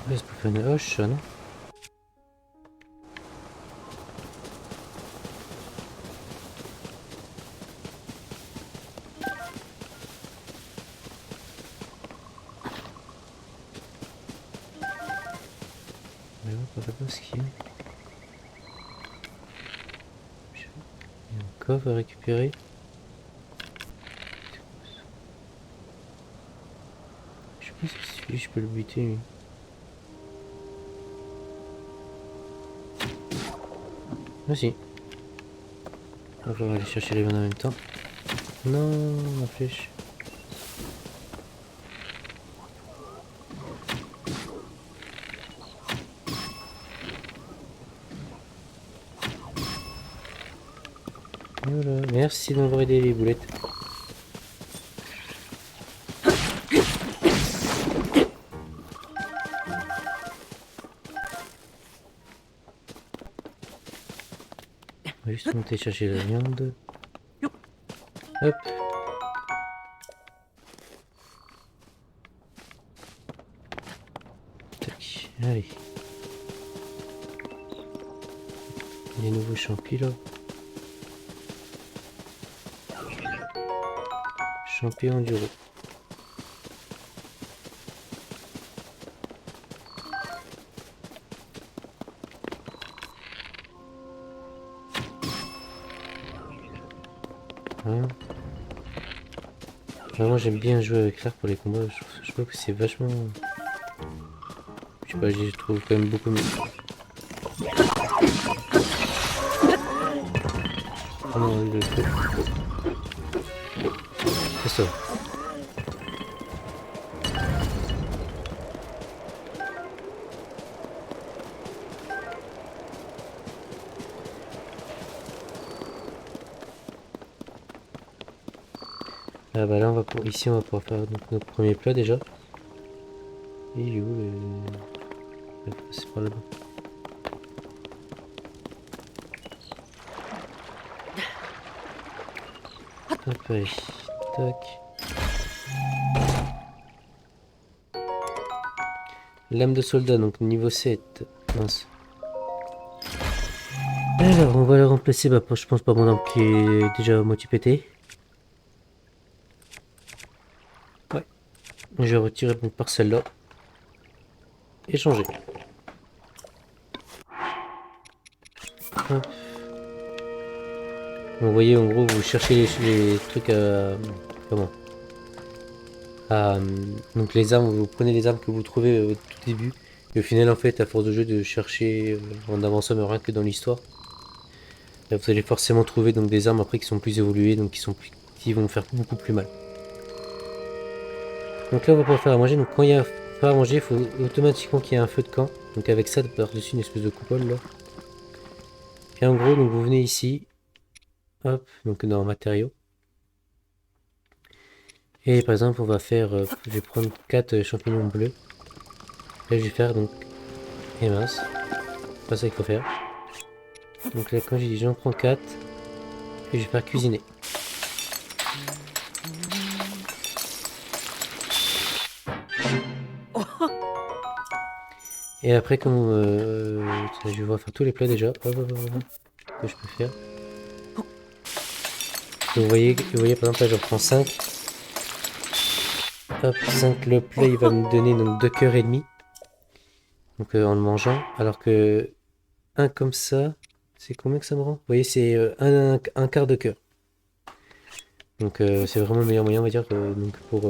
Ouais, c'est pour faire une hoche, ça, non? Mais on va pas ce qu'il y a. Il y a un coffre à récupérer. Je sais pas si celui je peux le buter lui. Ah si. On va aller chercher les vannes en même temps. Non, ma flèche. Voilà, merci de m'avoir aidé les boulettes. On va juste monter chercher la viande. Hop. Tac, allez. Les nouveaux champis là. Champi enduro. Hein. Vraiment j'aime bien jouer avec l'arc pour les combats, je trouve que c'est vachement... Je sais pas, je trouve quand même beaucoup mieux. Oh non, le truc. C'est ça. Ah bah là on va pour ici on va pouvoir faire donc, notre premier plat déjà. Et il est où c'est par là-bas. Hop allez, tac. Lame de soldat donc niveau 7. Mince. Alors on va le remplacer bah, je pense par mon arme qui est déjà à moitié pété. Ouais. Je vais retirer donc par celle-là. Et changer. Hop. Vous voyez en gros vous cherchez les trucs à... Comment donc les armes, vous prenez les armes que vous trouvez au tout début. Et au final en fait à force de jeu de chercher en avançant mais rien que dans l'histoire. Vous allez forcément trouver donc des armes après qui sont plus évoluées, donc qui vont faire beaucoup plus mal. Donc là on va pouvoir faire à manger, donc quand il y a pas à manger, il faut automatiquement qu'il y ait un feu de camp. Donc avec ça par-dessus une espèce de coupole là. Et en gros donc vous venez ici. Hop, donc dans matériaux. Et par exemple on va faire, je vais prendre 4 champignons bleus. Là je vais faire donc, et mince, c'est pas ça qu'il faut faire. Donc là quand j'ai dit j'en prends 4, et je vais faire cuisiner. Et après comme, je vais voir faire tous les plats déjà, hop, que je peux faire. Donc, vous voyez par exemple là j'en prends 5. Hop, 5 le plat il va me donner donc 2 cœurs et demi. Donc en le mangeant, alors que un comme ça, c'est combien que ça me rend? Vous voyez c'est un quart de cœur. Donc c'est vraiment le meilleur moyen on va dire donc, pour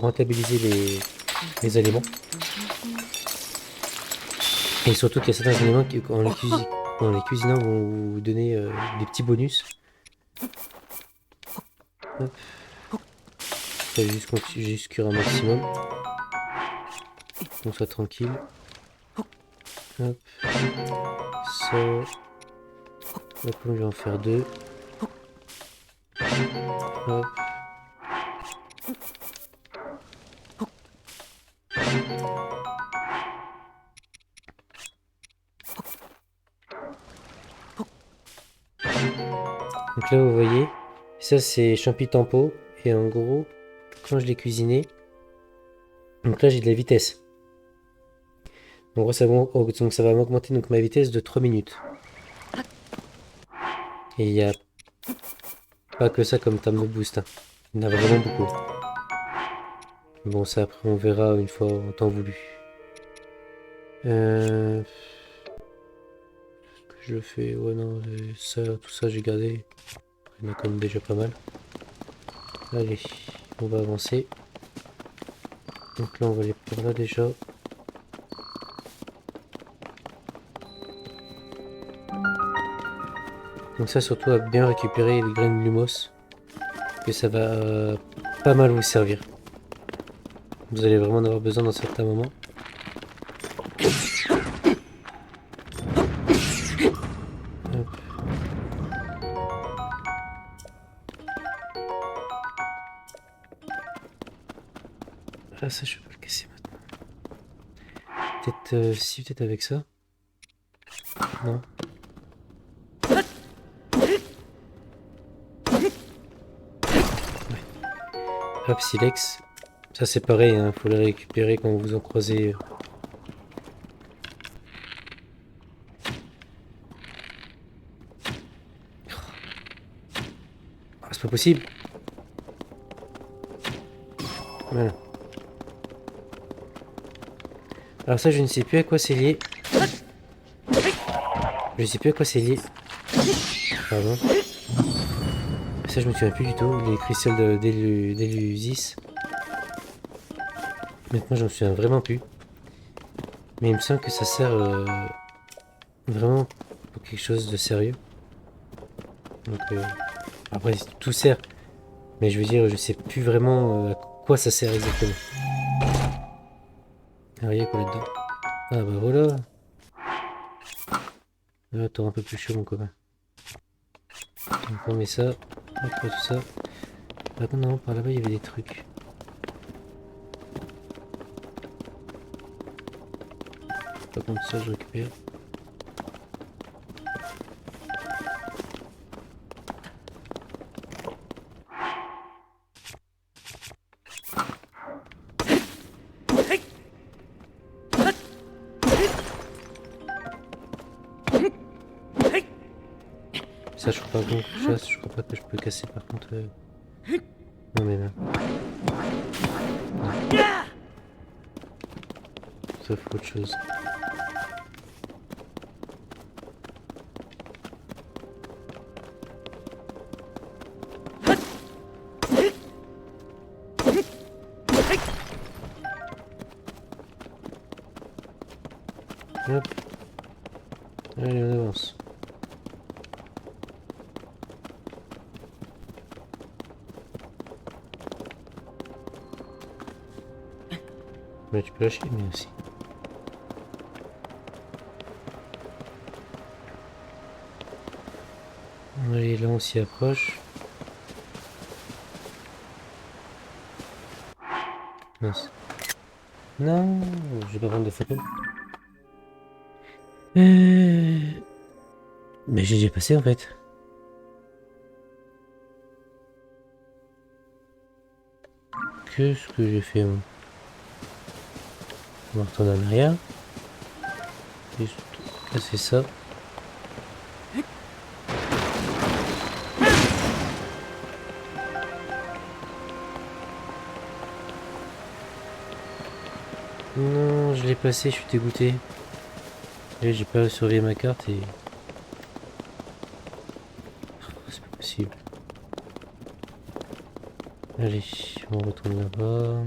rentabiliser les aliments. Et surtout qu'il y a certains aliments qui en les cuisinant vont vous donner des petits bonus. Hop. Juste cuire un maximum. Qu'on soit tranquille. Hop. Ça. Hop, je vais en faire 2. Hop. Donc là vous voyez, ça c'est champi tempo. Et en gros, quand je l'ai cuisiné, donc là j'ai de la vitesse. En gros donc ça va m'augmenter donc ma vitesse de 3 minutes. Et il n'y a pas que ça comme terme de boost. Hein. Il y en a vraiment beaucoup. Bon ça après on verra une fois en temps voulu. Ce que je fais, ouais non, ça, tout ça j'ai gardé. Il y en a quand même déjà pas mal. Allez, on va avancer. Donc là on va les prendre là déjà. Donc ça surtout à bien récupérer les graines de lumos. Que ça va pas mal vous servir. Vous allez vraiment en avoir besoin dans certains moments. Hop. Ah, ça, je peux pas le casser maintenant. Peut-être si, peut-être avec ça. Non. Hop, silex. Ça, c'est pareil, hein, faut les récupérer quand vous en croisez. Ah, c'est pas possible. Voilà. Alors ça, je ne sais plus à quoi c'est lié. Je ne sais plus à quoi c'est lié. Pardon. Ça, je me souviens plus du tout. Les cristals d'Elusis. Maintenant, j'en souviens vraiment plus. Mais il me semble que ça sert vraiment pour quelque chose de sérieux. Donc, après, tout sert. Mais je veux dire, je sais plus vraiment à quoi ça sert exactement. Ah, il y a quoi là-dedans? Ah bah voilà. Là, t'auras un peu plus chaud, mon copain. Donc, on met ça. On fait tout ça. Ah non, par là-bas, il y avait des trucs. Par contre, ça, je récupère. Ça, je crois pas que je crois pas que je peux casser par contre. Non, mais là. Sauf autre chose. Hop. Allez, on avance. Mais tu peux lâcher, mais aussi. Allez, là, on s'y approche. Mince. Non, je vais pas prendre de photo. Mais j'ai déjà passé en fait. Qu'est-ce que j'ai fait moi? On va retourner en arrière. Juste casser ça. Non, je l'ai passé, je suis dégoûté. Et j'ai pas surveillé ma carte et... C'est pas possible. Allez, on retourne là-bas.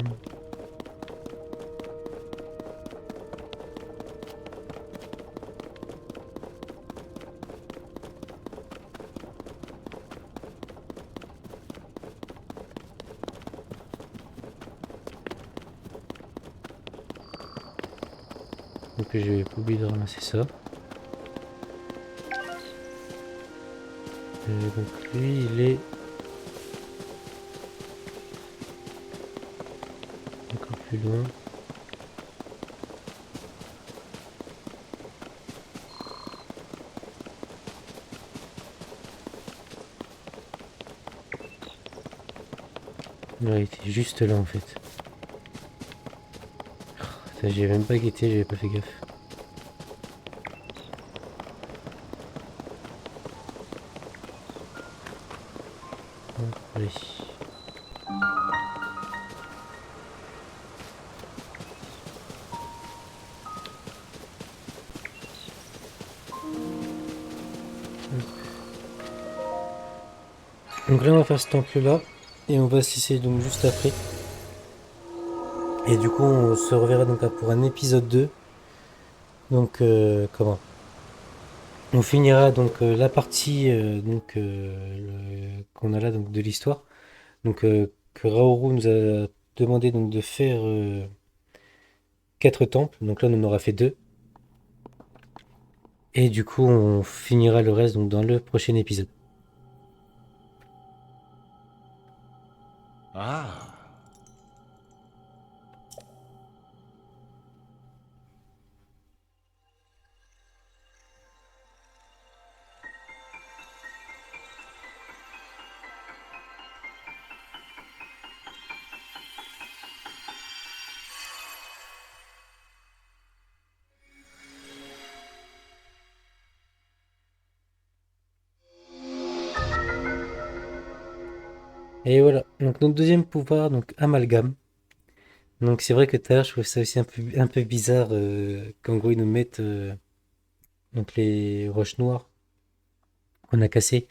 Donc je vais pas oublier de ramasser ça. Et donc lui il est encore plus loin. Là, il était juste là en fait. Oh, j'ai même pas guetté, j'avais pas fait gaffe. Hop, allez. Donc là on va faire ce temple là et on va se laisser donc juste après. Et du coup on se reverra donc pour un épisode 2. Donc comment? On finira donc la partie qu'on a là donc de l'histoire. Donc que Raoru nous a demandé donc de faire 4 temples. Donc là on en aura fait 2. Et du coup on finira le reste donc dans le prochain épisode. Ah. Et voilà. Donc notre deuxième pouvoir, donc amalgame. Donc c'est vrai que tout à l'heure je trouvais ça aussi un peu bizarre qu'en gros ils nous mettent donc les roches noires qu'on a cassées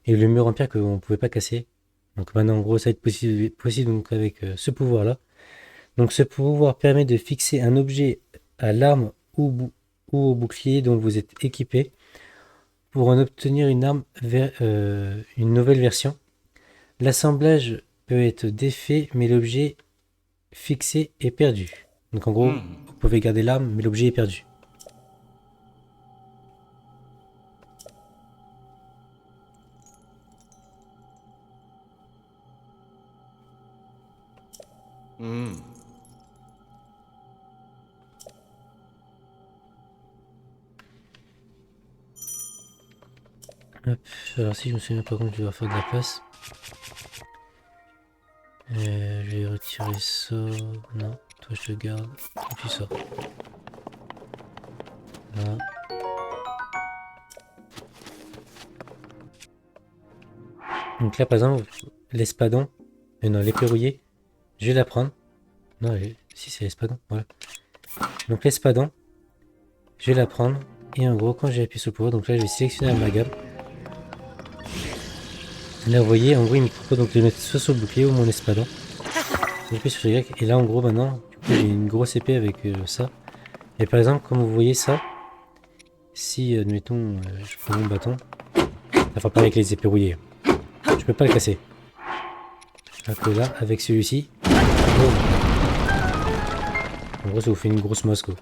et le mur en pierre qu'on ne pouvait pas casser. Donc maintenant en gros ça va être possible donc avec ce pouvoir-là. Donc ce pouvoir permet de fixer un objet à l'arme ou au bouclier dont vous êtes équipé pour en obtenir une arme une nouvelle version. L'assemblage peut être défait mais l'objet fixé est perdu. Donc en gros, vous pouvez garder l'arme mais l'objet est perdu. Hop, alors si je me souviens pas contre, je vais faire de la place. Je vais retirer ça. Non, toi je te garde. Et puis ça. Là. Donc là par exemple, l'espadon, non, l'épée rouillée, je vais la prendre. Non, si c'est l'espadon, voilà. Donc l'espadon, je vais la prendre. Et en gros, quand j'ai appuyé sur le pouvoir, donc là je vais sélectionner l'amalgame. Là vous voyez, en gros il me propose donc de mettre soit sur le bouclier ou mon espadon. J'appuie sur Y et là en gros maintenant, du coup j'ai une grosse épée avec ça. Et par exemple, comme vous voyez ça, si admettons je prends mon bâton, ça fera pas avec les épées rouillées. Je peux pas le casser. Alors que là, avec celui-ci, boum. En gros ça vous fait une grosse masse quoi.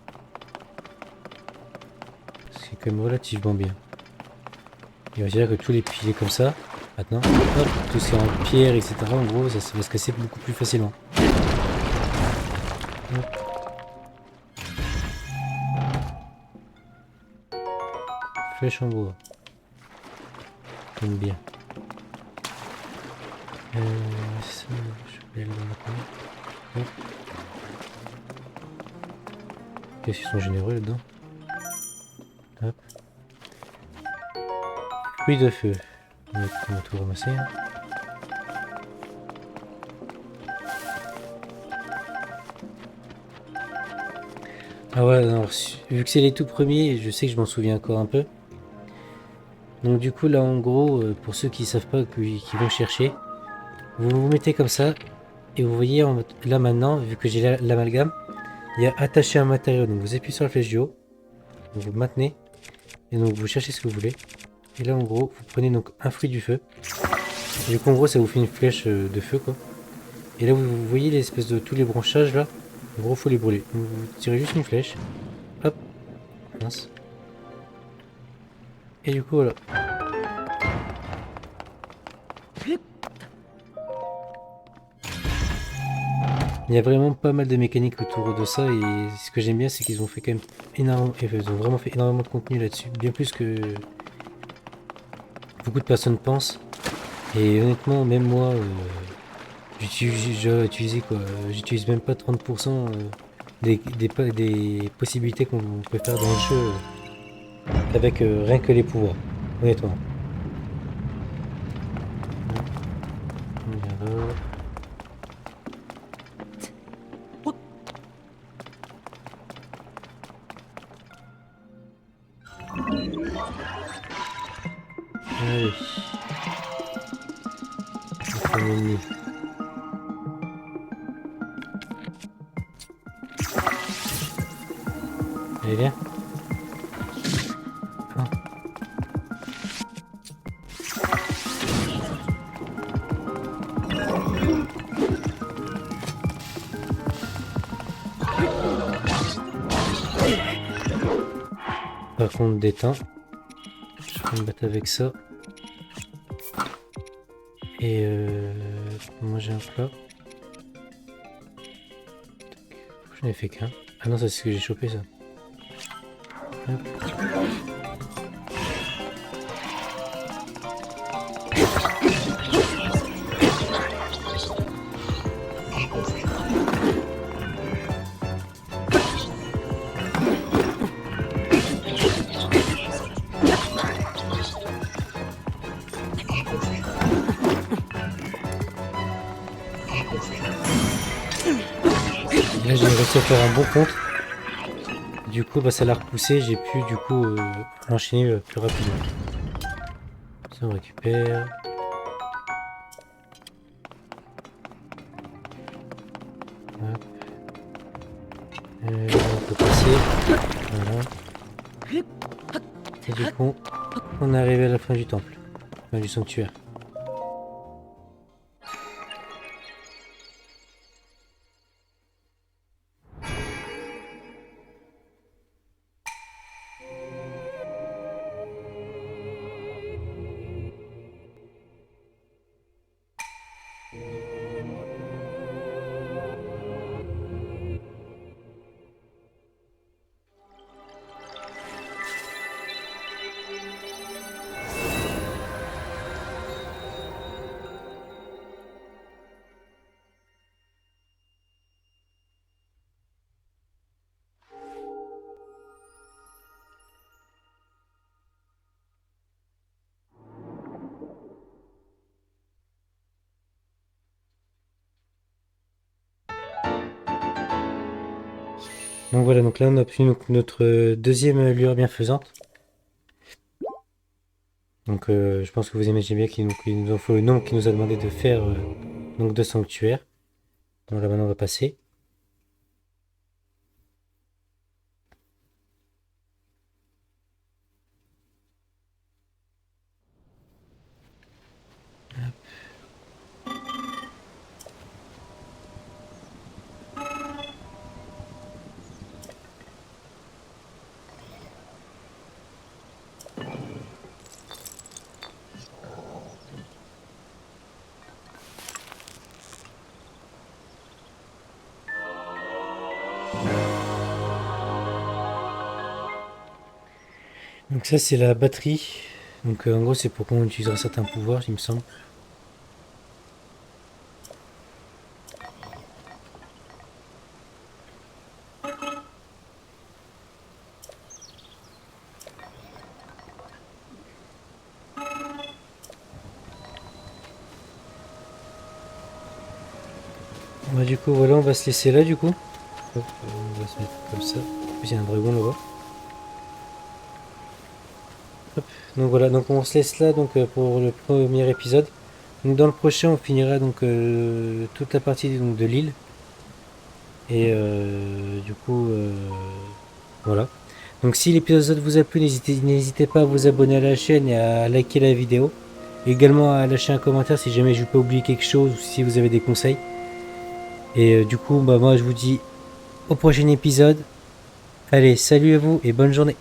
C'est quand même relativement bien. Et on va dire que tous les piliers comme ça, maintenant, hop, tout ce qui est en pierre, etc. En gros, ça va se casser beaucoup plus facilement. Hop. Flèche en bois. J'aime bien. Ça, je vais aller maintenant. Hop. Qu'est-ce qu'ils sont généreux là-dedans. Hop. Fruits de feu. On va tout ramasser. Ah ouais, alors, vu que c'est les tout premiers, je sais que je m'en souviens encore un peu. Donc du coup là en gros, pour ceux qui savent pas, qui vont chercher, vous vous mettez comme ça, et vous voyez là maintenant, vu que j'ai l'amalgame, il y a attaché un matériau, donc vous appuyez sur la flèche du haut, donc vous maintenez, et donc vous cherchez ce que vous voulez. Et là en gros, vous prenez donc un fruit du feu, et du coup en gros ça vous fait une flèche de feu quoi. Et là vous voyez l'espèce de tous les branchages là, en gros faut les brûler. Donc, vous tirez juste une flèche, hop, mince. Et du coup voilà. Il y a vraiment pas mal de mécaniques autour de ça et ce que j'aime bien c'est qu'ils ont fait quand même énormément, ils ont vraiment fait énormément de contenu là-dessus, bien plus que beaucoup de personnes pensent. Et honnêtement même moi j'utilise même pas 30% des possibilités qu'on peut faire dans le jeu avec rien que les pouvoirs, honnêtement. Voilà. Allez. Un ennemi. Allez, viens. Ah. Par contre, déteins. Je vais me battre avec ça. Et moi j'ai un plat. Je n'ai fait qu'un. Ah non, ça c'est ce que j'ai chopé ça. Hop. Là j'ai réussi à faire un bon compte. Du coup bah, ça l'a repoussé, j'ai pu du coup enchaîner plus rapidement. Ça on récupère. Hop. On peut passer. Voilà. Et du coup on est arrivé à la fin du temple. Fin du sanctuaire. Donc voilà, donc là on a obtenu donc, notre deuxième lueur bienfaisante. Donc je pense que vous imaginez bien qu'il nous en faut le nombre qu'il nous a demandé de faire donc de sanctuaires. Donc là maintenant on va passer. Donc ça c'est la batterie. Donc en gros c'est pour qu'on utilisera certains pouvoirs il me semble. Bah, du coup voilà on va se laisser là du coup. Hop, on va se mettre comme ça. En plus il y a un dragon là-bas. Hop. Donc voilà, donc on se laisse là donc pour le premier épisode. Donc dans le prochain on finira donc toute la partie donc, de l'île. Et du coup voilà. Donc si l'épisode vous a plu, n'hésitez pas à vous abonner à la chaîne et à liker la vidéo. Et également à lâcher un commentaire si jamais je peux oublier quelque chose ou si vous avez des conseils. Et du coup bah moi je vous dis au prochain épisode. Allez, salut à vous et bonne journée.